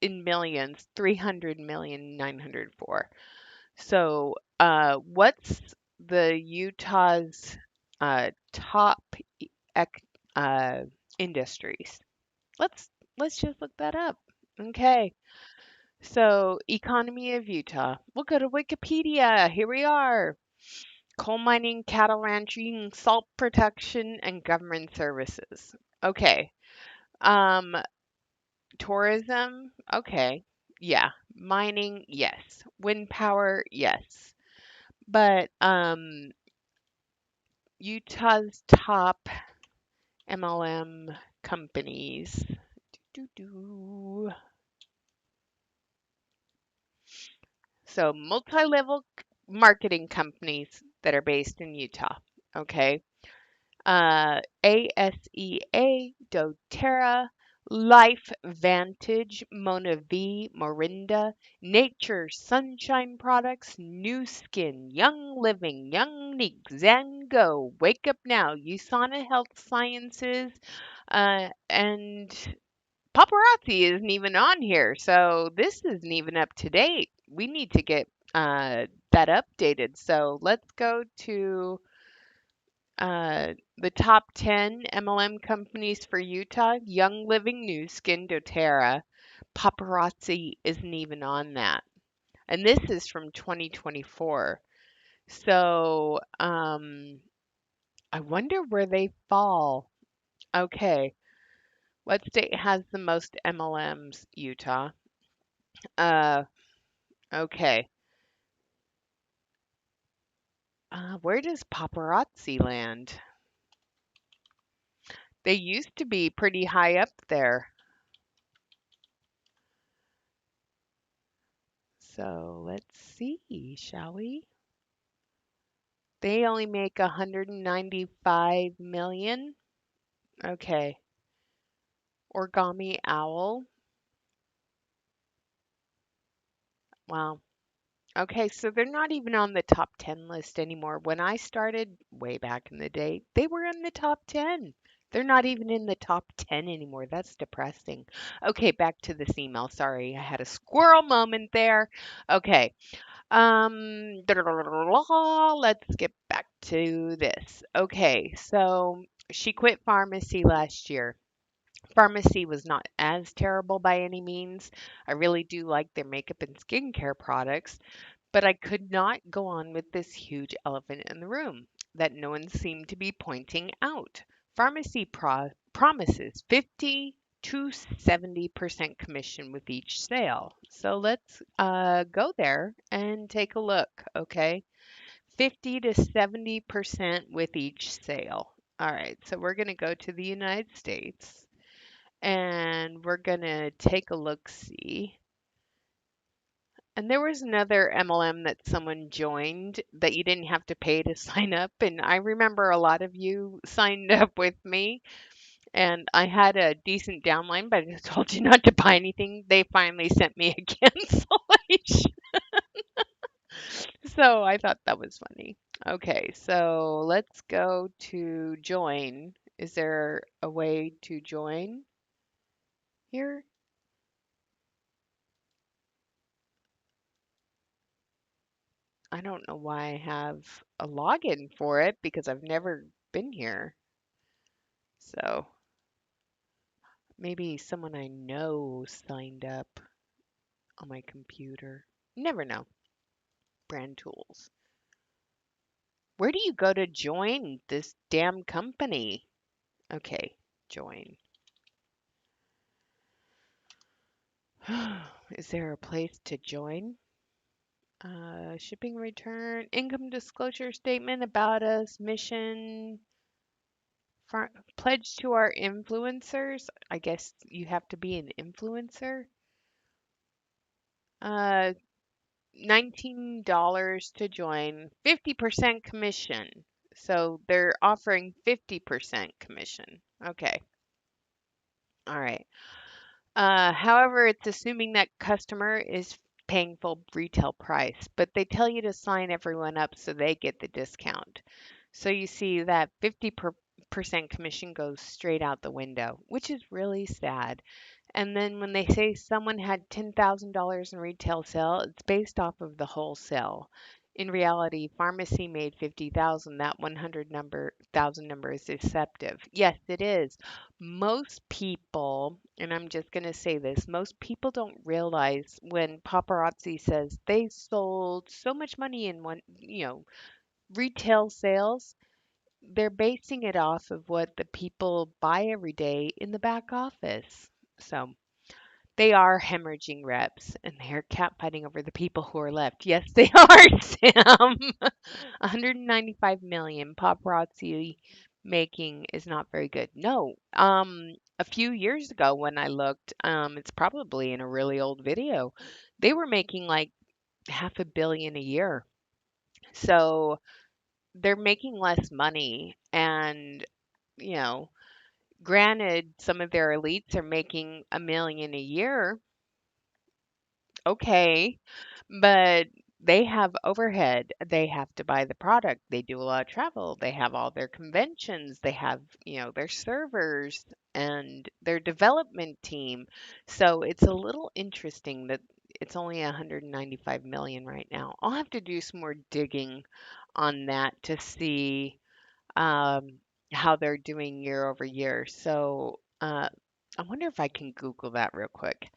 in millions, 300,904. So, what's the Utah's top ec industries? Let's let's just look that up. Okay. So, economy of Utah. We'll go to Wikipedia. Here we are. Coal mining, cattle ranching, salt protection, and government services. Okay. Um, tourism. Okay. Yeah. Mining, yes. Wind power, yes. But Utah's top MLM companies. Doo-doo. So multi-level marketing companies that are based in Utah. Okay. ASEA, doTERRA, Life Vantage, Mona V, Morinda, Nature Sunshine Products, New Skin, Young Living, Young Neek, Zango, Wake Up Now, USANA Health Sciences, and paparazzi isn't even on here. So this isn't even up to date. We need to get that updated. So let's go to the top 10 MLM companies for Utah. Young Living, New Skin, doTERRA. Paparazzi isn't even on that. And this is from 2024. So I wonder where they fall. Okay. What state has the most MLMs? Utah. Uh, okay. Where does paparazzi land? They used to be pretty high up there. So let's see, shall we? They only make 195 million. Okay. Origami Owl. Wow. Okay, so they're not even on the top 10 list anymore. When I started way back in the day, they were in the top 10. They're not even in the top 10 anymore. That's depressing. Okay, back to this email. Sorry, I had a squirrel moment there. Okay. Let's get back to this. Okay, so she quit pharmacy last year. Pharmacy was not as terrible by any means. I really do like their makeup and skincare products, but I could not go on with this huge elephant in the room that no one seemed to be pointing out. Pharmacy promises 50 to 70% commission with each sale. So let's go there and take a look, okay? 50 to 70% with each sale. All right, so we're going to go to the United States and we're going to take a look see. And there was another MLM that someone joined that you didn't have to pay to sign up. And I remember a lot of you signed up with me, and I had a decent downline, but I just told you not to buy anything. They finally sent me a cancellation. So I thought that was funny. Okay, so let's go to join. Is there a way to join here? I don't know why I have a login for it because I've never been here. So maybe someone I know signed up on my computer. Never know. Brand tools. Where do you go to join this damn company? Okay, join. Is there a place to join? Shipping return, income disclosure statement about us, mission, pledge to our influencers. I guess you have to be an influencer. Uh, $19 to join, 50% commission. So they're offering 50% commission. Okay. All right. However, it's assuming that customer is paying full retail price, but they tell you to sign everyone up so they get the discount. So you see that 50% commission goes straight out the window, which is really sad. And then when they say someone had $10,000 in retail sale, it's based off of the wholesale. In reality, pharmacy made 50,000. That 100,000 number is deceptive. Yes, it is. Most people, and I'm just going to say this, most people don't realize when paparazzi says they sold so much money in one, retail sales, they're basing it off of what the people buy every day in the back office. So they are hemorrhaging reps and they're catfighting over the people who are left. Yes, they are, Sam. 195 million paparazzi making is not very good. No. A few years ago when I looked, it's probably in a really old video. They were making like half a billion a year. So they're making less money and, you know, granted some of their elites are making 1 million a year. Okay. But they have overhead. They have to buy the product. They do a lot of travel. They have all their conventions. They have, their servers and their development team. So it's a little interesting that it's only 195 million right now. I'll have to do some more digging on that to see how they're doing year over year. So I wonder if I can Google that real quick.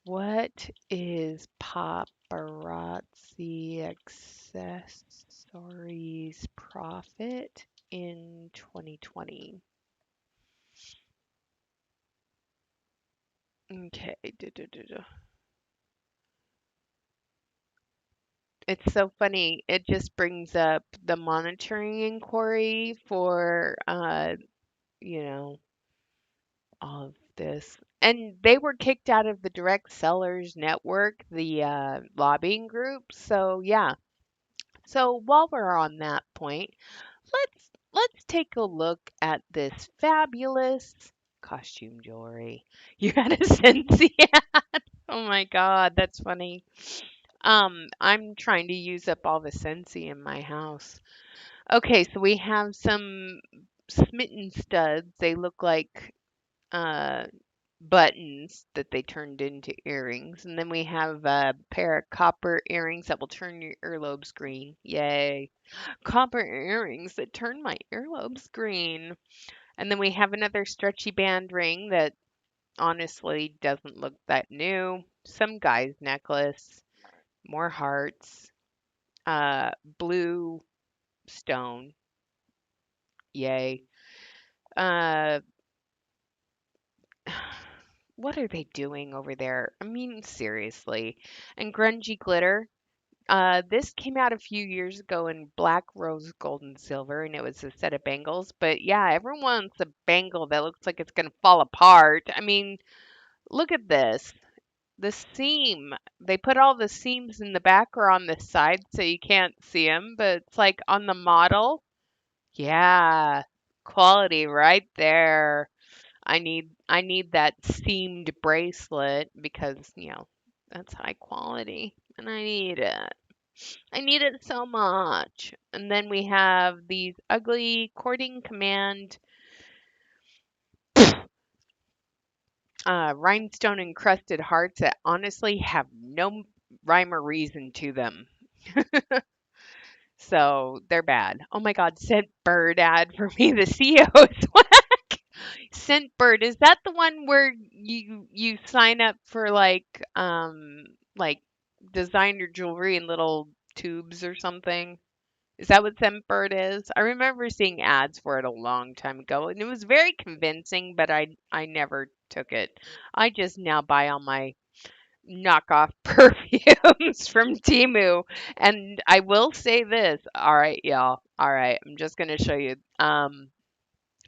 What is paparazzi accessories profit in 2020? Okay. It's so funny. It just brings up the monitoring inquiry for, you know, all of this. And they were kicked out of the direct sellers network, the lobbying group. So, yeah. So, while we're on that point, let's take a look at this fabulous costume jewelry. You had a Scentsy. Oh my God, that's funny. I'm trying to use up all the Scentsy in my house. Okay, so we have some smitten studs. They look like uh buttons that they turned into earrings. And then we have a pair of copper earrings that will turn your earlobes green. Yay. Copper earrings that turn my earlobes green. And then we have another stretchy band ring that honestly doesn't look that new. Some guy's necklace, more hearts, blue stone. Yay. Uh, what are they doing over there? I mean, seriously. And grungy glitter. This came out a few years ago in black, rose, gold, and silver, and it was a set of bangles. But yeah, everyone wants a bangle that looks like it's gonna fall apart. I mean, look at this. The seam. They put all the seams in the back or on the side so you can't see them, but it's like on the model. Yeah, quality right there. I need that seamed bracelet because, that's high quality and I need it. I need it so much. And then we have these ugly courting command rhinestone encrusted hearts that honestly have no rhyme or reason to them. So they're bad. Oh my God, Scent Bird ad for me. The CEO is whack. Scent Bird, is that the one where you sign up for like designer jewelry in little tubes or something? Is that what Scentbird is? I remember seeing ads for it a long time ago, and it was very convincing, but I never took it. I just now buy all my knockoff perfumes from Temu, and I will say this. All right, y'all. All right, I'm just gonna show you.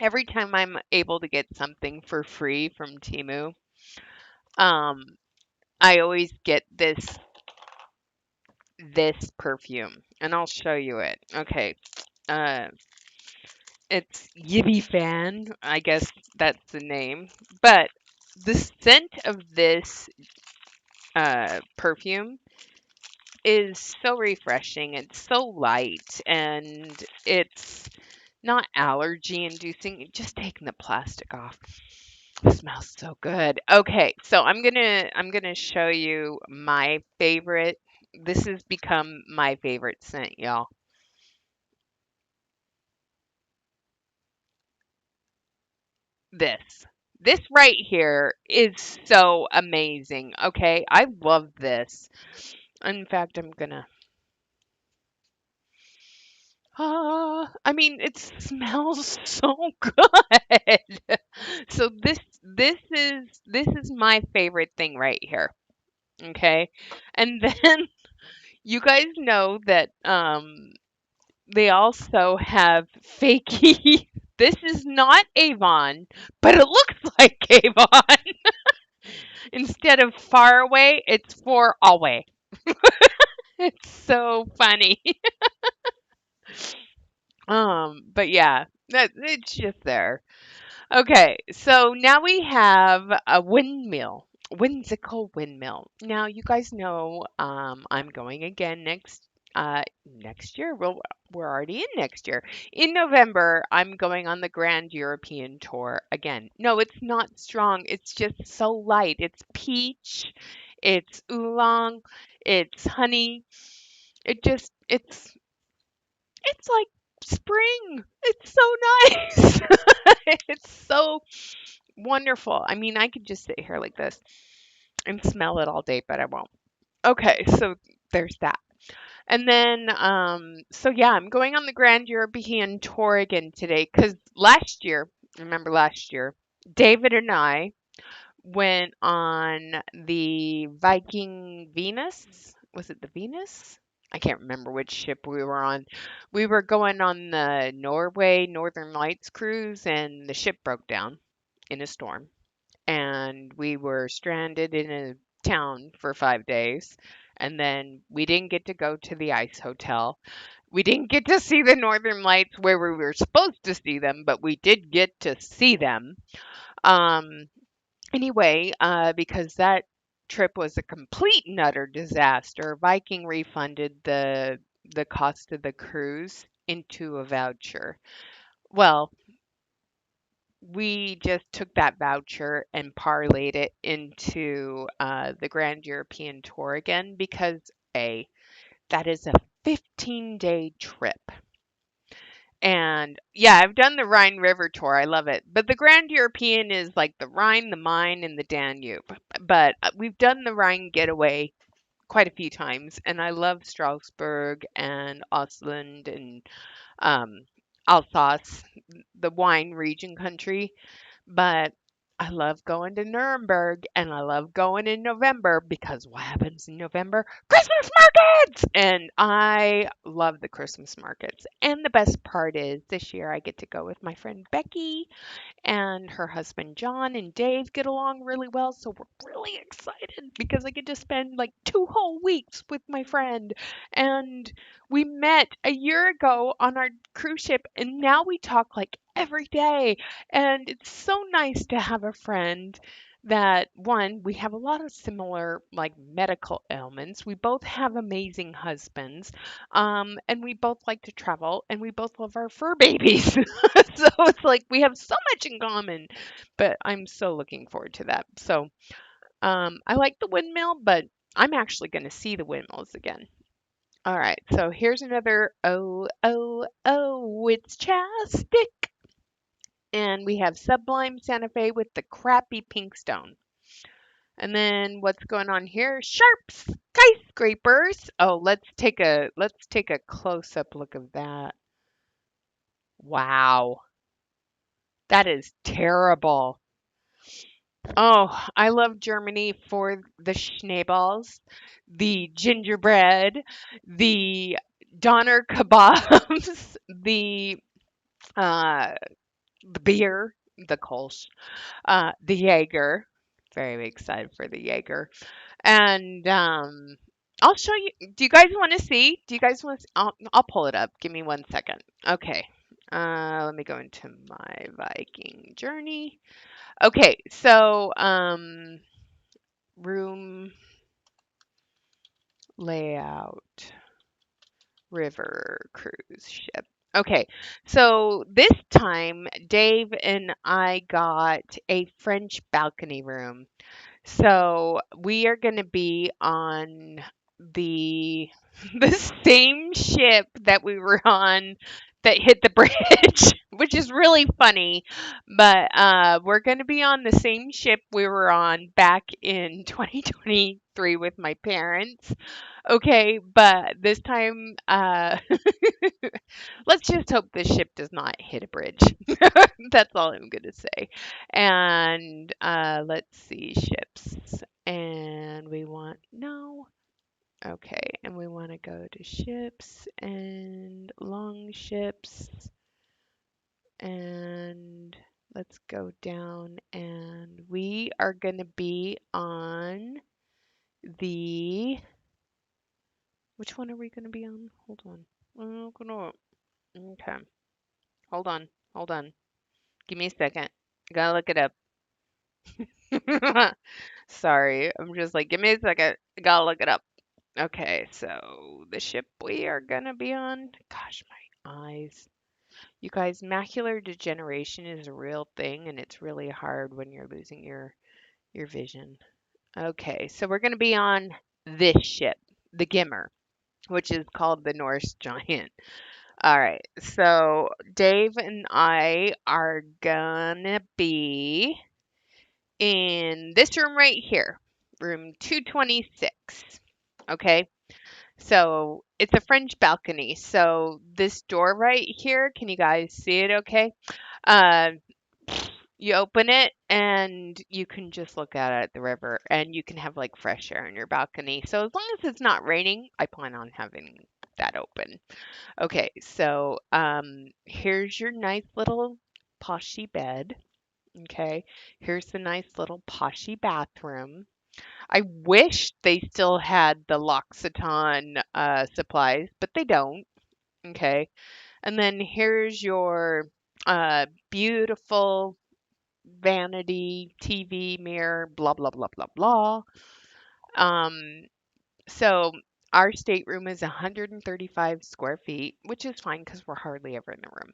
Every time I'm able to get something for free from Temu, um, I always get this perfume, and I'll show you it. Okay. Uh, It's Yippee Fan, I guess that's the name. But the scent of this perfume is so refreshing. It's so light and it's not allergy inducing. Just taking the plastic off. It smells so good. Okay, so I'm gonna show you my favorite. This has become my favorite scent, y'all. This. This right here is so amazing. Okay, I love this. In fact, I'm gonna. I mean, it smells so good. So this is my favorite thing right here. Okay, and then you guys know that they also have fakey. This is not Avon, but it looks like Avon. Instead of far away, it's for always. It's so funny. But yeah, that it's just there. Okay, so now we have a windmill, whimsical windmill. Now you guys know I'm going again next year. Well, we're already in next year. In November, I'm going on the Grand European tour again. No, it's not strong. It's just so light. It's peach, it's oolong, it's honey. It's like spring. It's so nice. It's so wonderful. I mean, I could just sit here like this and smell it all day, but I won't. Okay, so there's that. And then, so yeah, I'm going on the Grand European tour again today because last year, remember last year, David and I went on the Viking Venus. Was it the Venus? I can't remember which ship we were on. We were going on the Norway Northern Lights cruise, and the ship broke down in a storm. And we were stranded in a town for 5 days. And then we didn't get to go to the ice hotel. We didn't get to see the Northern Lights where we were supposed to see them, but we did get to see them. Um, Anyway, because that trip was a complete and utter disaster, Viking refunded the cost of the cruise into a voucher. Well, we just took that voucher and parlayed it into the Grand European Tour again because A, that is a 15-day trip. And yeah, I've done the Rhine River tour. I love it. But the Grand European is like the Rhine, the Main, and the Danube. But we've done the Rhine getaway quite a few times, and I love Strasbourg and Ostland and um, Alsace, the wine region country. But I love going to Nuremberg and I love going in November because what happens in November? Christmas markets! And I love the Christmas markets. And the best part is this year I get to go with my friend Becky and her husband John and Dave get along really well. So we're really excited because I get to spend like 2 whole weeks with my friend. And we met a year ago on our cruise ship, and now we talk like every day. And it's so nice to have a friend that one, we have a lot of similar like medical ailments. We both have amazing husbands. And we both like to travel and we both love our fur babies. So it's like we have so much in common, but I'm so looking forward to that. So I like the windmill, but I'm actually going to see the windmills again. All right, so here's another it's chapstick. And we have Sublime Santa Fe with the crappy pink stone. And then what's going on here? Sharp skyscrapers. Oh, let's take a close up look of that. Wow, that is terrible. Oh, I love Germany for the Schneeballs, the gingerbread, the doner kebabs, uh, the beer, the Kolsch, the Jaeger. Very excited for the Jaeger. And I'll show you. Do you guys want to see? Do you guys want to? I'll pull it up. Give me 1 second. Okay. Let me go into my Viking journey. Okay, so room layout, river cruise ship. Okay, so this time Dave and I got a French balcony room. So we are going to be on the the same ship that we were on that hit the bridge, which is really funny. But we're going to be on the same ship we were on back in 2023 with my parents. Okay, but this time, let's just hope this ship does not hit a bridge. That's all I'm gonna say. And let's see, ships. And we want no. Okay, and we want to go to ships and long ships. And let's go down and we are gonna be on the which one are we gonna be on? Hold on. Okay. Hold on. Hold on. Give me a second. I gotta look it up. Sorry, I'm just like, give me a second. I gotta look it up. Okay, so the ship we are gonna be on. Gosh, my eyes. You guys, macular degeneration is a real thing, and it's really hard when you're losing your vision. Okay, so we're gonna be on this ship, the Gimmer, which is called the Norse Giant. All right, so Dave and I are gonna be in this room right here, room 226. Okay, so it's a French balcony. So this door right here, can you guys see it okay? Uh, you open it and you can just look out at the river and you can have like fresh air in your balcony. So as long as it's not raining, I plan on having that open. Okay, so here's your nice little poshy bed. Okay, here's the nice little poshy bathroom. I wish they still had the L'Occitane supplies, but they don't. Okay, and then here's your beautiful vanity TV mirror, blah blah blah blah blah. Um, so our stateroom is 135 square feet, which is fine because we're hardly ever in the room.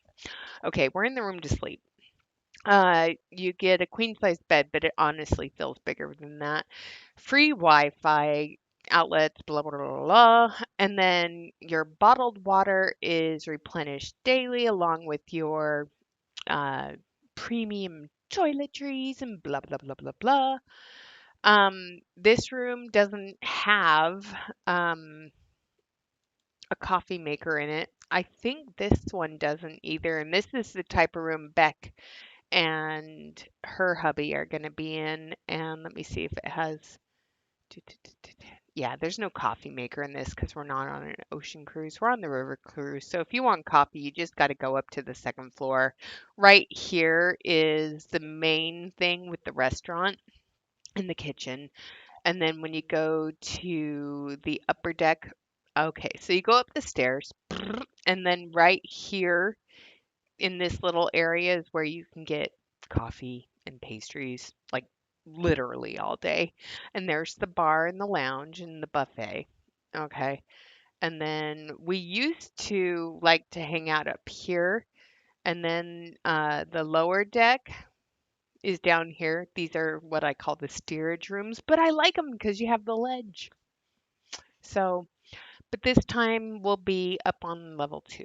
Okay, we're in the room to sleep. You get a queen size bed, but it honestly feels bigger than that. Free Wi-Fi outlets, blah blah blah blah, and then your bottled water is replenished daily along with your uh, premium toiletries and blah blah blah blah blah. This room doesn't have um, a coffee maker in it. I think this one doesn't either, and this is the type of room Beck and her hubby are going to be in. And let me see if it has. Yeah, there's no coffee maker in this because we're not on an ocean cruise. We're on the river cruise. So if you want coffee, you just got to go up to the second floor. Right here is the main thing with the restaurant and the kitchen. And then when you go to the upper deck, okay, so you go up the stairs, and then right here in this little area is where you can get coffee and pastries, like literally all day. And there's the bar and the lounge and the buffet. Okay. And then we used to like to hang out up here. And then the lower deck is down here. These are what I call the steerage rooms, but I like them because you have the ledge. So, but this time we'll be up on level two.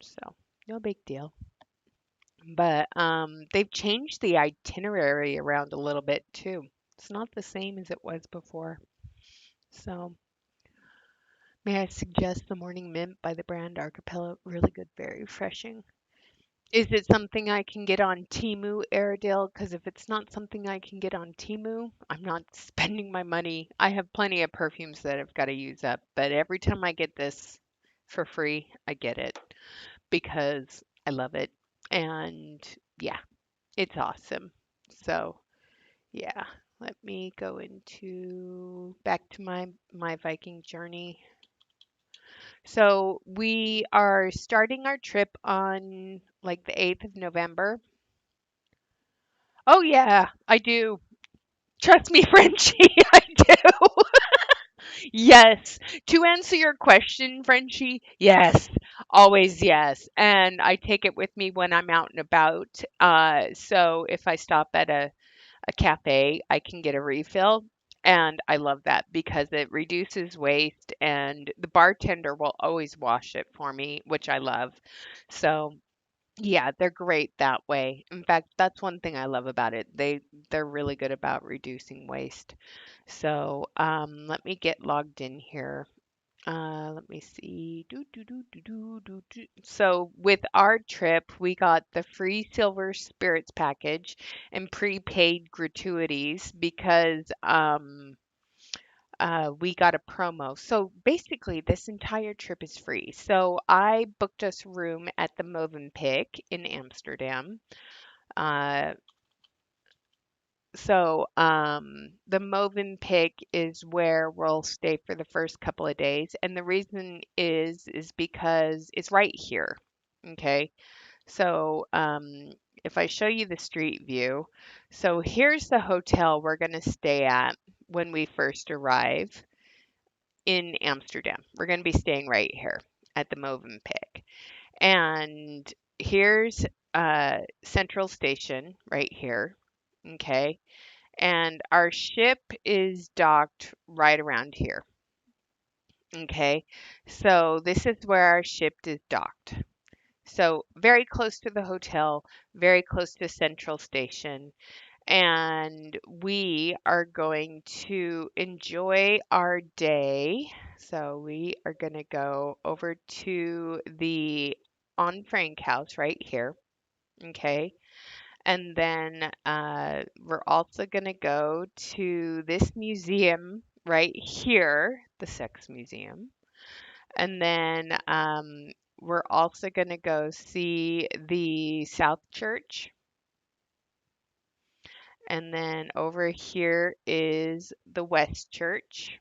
So, no big deal. But they've changed the itinerary around a little bit too. It's not the same as it was before. So, may I suggest the Morning Mint by the brand Archipelago? Really good, very refreshing. Is it something I can get on Temu, Airedale? Because if it's not something I can get on Temu, I'm not spending my money. I have plenty of perfumes that I've got to use up, but every time I get this for free, I get it because I love it. And yeah, it's awesome. So, yeah, let me go into back to my Viking journey. So, we are starting our trip on like the 8th of November. Oh yeah, I do. Trust me, Frenchie, I do. Yes. To answer your question, Frenchie, yes. Always yes. And I take it with me when I'm out and about. So if I stop at a cafe, I can get a refill. And I love that because it reduces waste and the bartender will always wash it for me, which I love. So yeah, they're great that way. In fact, that's one thing I love about it. They're really good about reducing waste. So let me get logged in here. Let me see. So with our trip, we got the free Silver Spirits package and prepaid gratuities because we got a promo. So basically, this entire trip is free. So I booked us room at the Movenpick in Amsterdam. Uh, the Movenpick is where we'll stay for the first couple of days, and the reason is because it's right here. Okay, so if I show you the street view, so here's the hotel we're going to stay at when we first arrive in Amsterdam. We're going to be staying right here at the Movenpick. And here's Central Station right here. Okay. And our ship is docked right around here. Okay. So this is where our ship is docked. So very close to the hotel, very close to Central Station. And we are going to enjoy our day. So we are going to go over to the On Frank house right here. Okay. And then we're also going to go to this museum right here, the Sex Museum. And then we're also going to go see the South Church. And then over here is the West Church.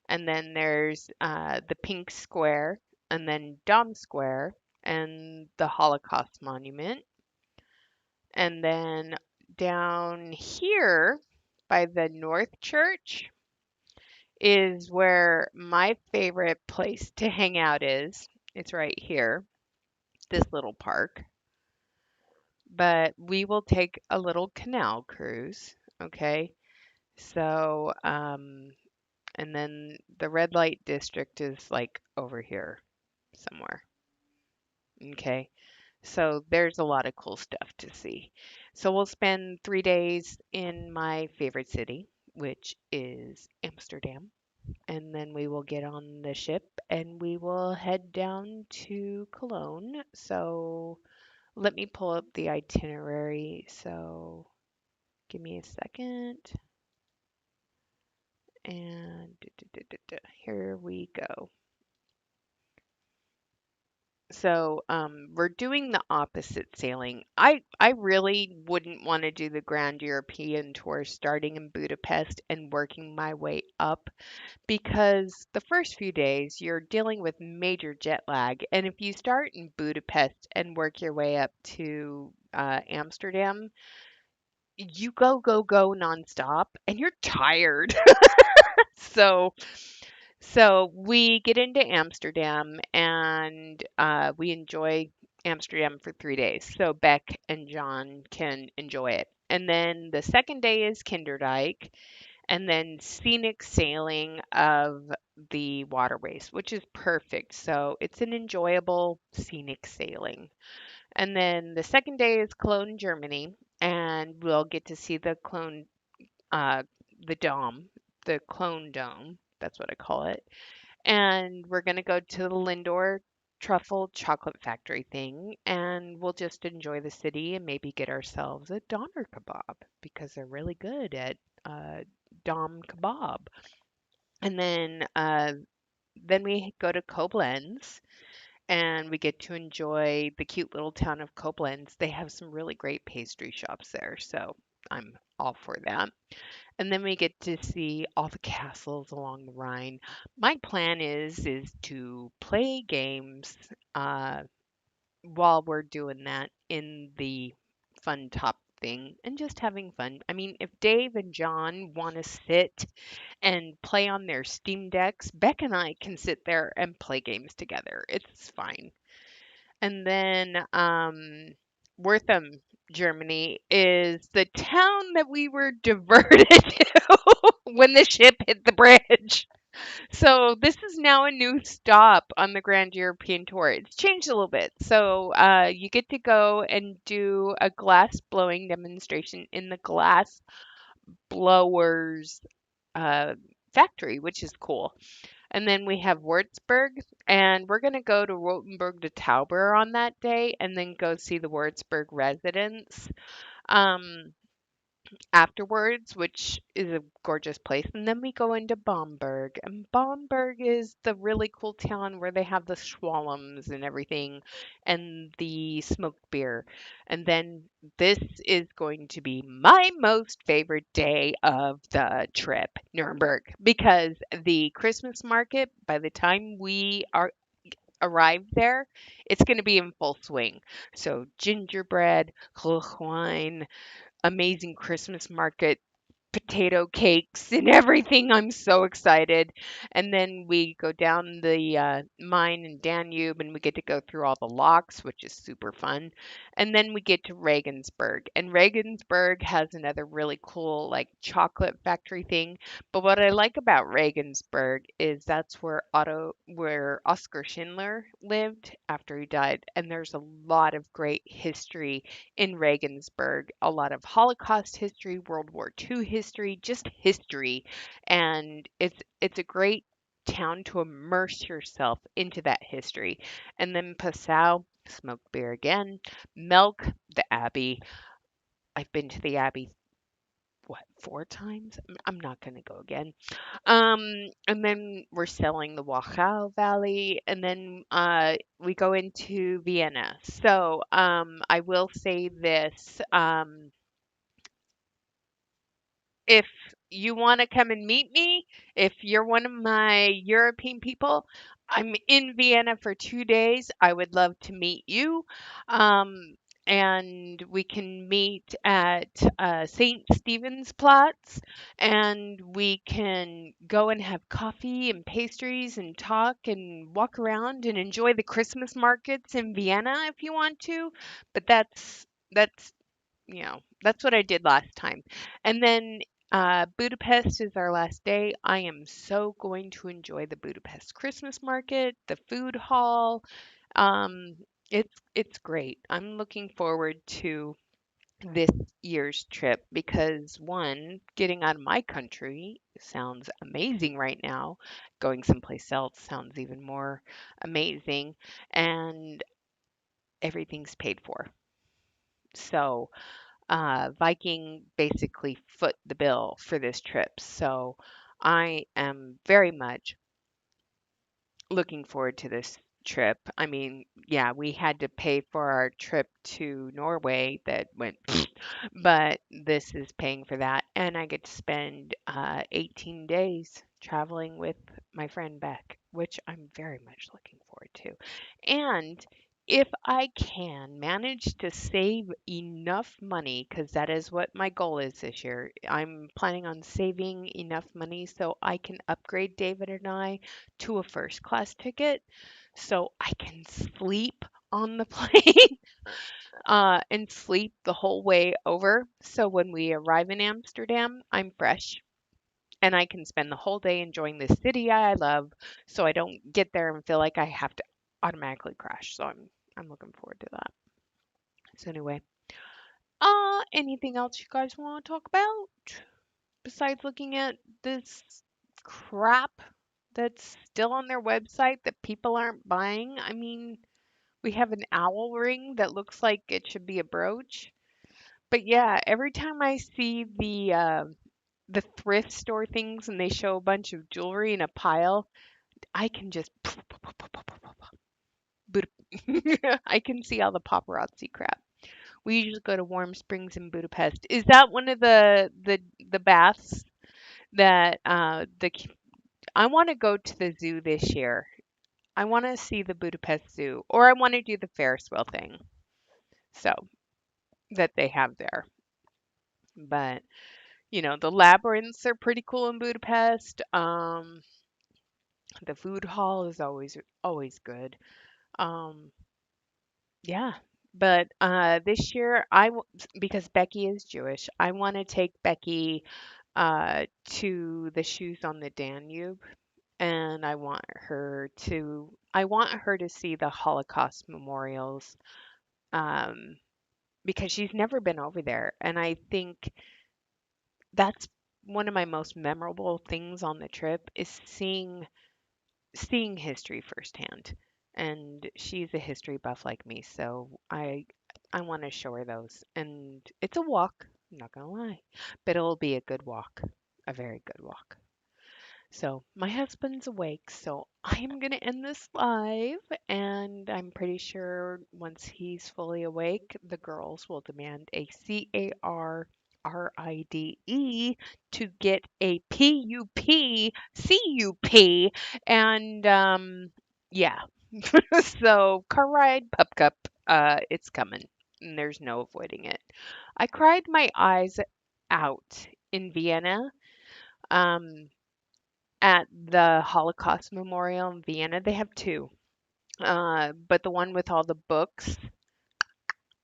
And then there's the Pink Square, and then Dom Square, and the Holocaust Monument. And then down here by the North Church is where my favorite place to hang out is. It's right here, this little park. But we will take a little canal cruise, okay? So, and then the red light district is like over here somewhere, okay? So there's a lot of cool stuff to see. So we'll spend 3 days in my favorite city, which is Amsterdam. And then we will get on the ship and we will head down to Cologne. So let me pull up the itinerary. So give me a second. And here we go. So we're doing the opposite sailing. I really wouldn't want to do the Grand European tour starting in Budapest and working my way up because the first few days you're dealing with major jet lag. And if you start in Budapest and work your way up to Amsterdam, you go nonstop and you're tired. So we get into Amsterdam and we enjoy Amsterdam for 3 days. So Beck and John can enjoy it. And then the second day is Kinderdijk and then scenic sailing of the waterways, which is perfect. So it's an enjoyable scenic sailing. And then the second day is Cologne, Germany, and we'll get to see uh, the dome, the Cologne Dome. That's what I call it, and we're going to go to the Lindor Truffle Chocolate Factory thing, and we'll just enjoy the city and maybe get ourselves a doner kebab because they're really good at uh, Dom Kebab. And then we go to Koblenz and we get to enjoy the cute little town of Koblenz. They have some really great pastry shops there, so I'm all for that. And then we get to see all the castles along the Rhine. My plan is to play games, uh, while we're doing that in the fun top thing and just having fun. I mean, if Dave and John want to sit and play on their Steam Decks, Beck and I can sit there and play games together. It's fine. And then Wortham, Germany is the town that we were diverted to when the ship hit the bridge. So this is now a new stop on the Grand European Tour. It's changed a little bit. So you get to go and do a glass blowing demonstration in the glass blowers uh, factory, which is cool. And then we have Würzburg, and we're going to go to Rotenburg to Tauber on that day and then go see the Würzburg residence. Um, afterwards, which is a gorgeous place. And then we go into Bamberg. And Bamberg is the really cool town where they have the Schwalms and everything and the smoked beer. And then this is going to be my most favorite day of the trip, Nuremberg, because the Christmas market, by the time we are arrive there, it's going to be in full swing. So gingerbread, Glühwein, amazing Christmas market, potato cakes and everything. I'm so excited. And then we go down the Main and Danube and we get to go through all the locks, which is super fun. And then we get to Regensburg. And Regensburg has another really cool like chocolate factory thing. But what I like about Regensburg is that's where Oscar Schindler lived after he died. And there's a lot of great history in Regensburg, a lot of Holocaust history, World War II history, just history, and it's a great town to immerse yourself into that history. And then Passau, smoke beer again, Milk, the Abbey. I've been to the Abbey what 4 times? I'm not gonna go again. And then we're selling the Wachau Valley, and then we go into Vienna. So I will say this. If you want to come and meet me, if you're one of my European people, I'm in Vienna for 2 days. I would love to meet you. Um, and we can meet at St. Stephen's Platz and we can go and have coffee and pastries and talk and walk around and enjoy the Christmas markets in Vienna if you want to. But that's that's what I did last time. And then Budapest is our last day. I am so going to enjoy the Budapest Christmas market, the food hall. Um, it's great. I'm looking forward to this year's trip because one, getting out of my country sounds amazing right now. Going someplace else sounds even more amazing, and everything's paid for. So Viking basically foot the bill for this trip. So I am very much looking forward to this trip. I mean, yeah, we had to pay for our trip to Norway that went, but this is paying for that. And I get to spend 18 days traveling with my friend Beck, which I'm very much looking forward to. And if I can manage to save enough money, because that is what my goal is this year, I'm planning on saving enough money so I can upgrade David and I to a first class ticket so I can sleep on the plane and sleep the whole way over. So when we arrive in Amsterdam, I'm fresh and I can spend the whole day enjoying the city I love so I don't get there and feel like I have to automatically crash. So I'm looking forward to that. So anyway, anything else you guys want to talk about besides looking at this crap that's still on their website that people aren't buying? I mean, we have an owl ring that looks like it should be a brooch. But yeah, every time I see the thrift store things and they show a bunch of jewelry in a pile, I can just I can see all the paparazzi crap. We usually go to Warm Springs in Budapest. Is that one of the baths that I want to go to the zoo this year. I want to see the Budapest Zoo, or I want to do the Ferris wheel thing. So that they have there. But the labyrinths are pretty cool in Budapest. The food hall is always good. Um, yeah. But this year, because Becky is Jewish, I want to take Becky to the Shoes on the Danube, and I want her to see the Holocaust memorials, um, because she's never been over there, and I think that's one of my most memorable things on the trip is seeing history firsthand. And she's a history buff like me, so I want to show her those. And it's a walk, I'm not gonna lie, but it'll be a good walk, a very good walk. So my husband's awake, so I am going to end this live. And I'm pretty sure once he's fully awake, the girls will demand a CARRIDE to get a PUPCUP. And yeah, so car ride, pup cup, it's coming. And there's no avoiding it. I cried my eyes out in Vienna. Um, at the Holocaust Memorial in Vienna. They have two, but the one with all the books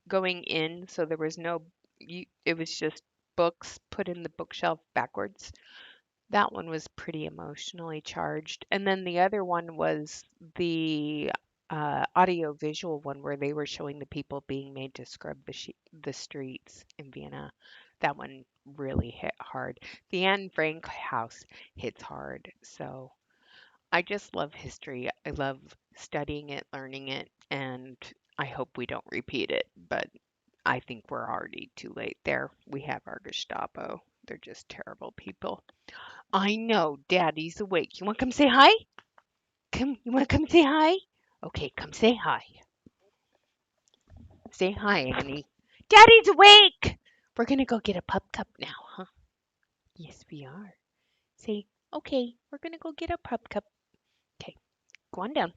going in, so there was no, it was just books put in the bookshelf backwards. That one was pretty emotionally charged. And then the other one was the audio visual one where they were showing the people being made to scrub the streets in Vienna. That one really hit hard. The Anne Frank house hits hard. So I just love history. I love studying it, learning it, and I hope we don't repeat it. But I think we're already too late there. We have our Gestapo. They're just terrible people. I know, Daddy's awake. You want to come say hi? You want to come say hi? Okay, come say hi. Say hi, Annie. Daddy's awake! We're gonna go get a pup cup now, huh? Yes, we are. Say, okay, we're gonna go get a pup cup. Okay, go on down.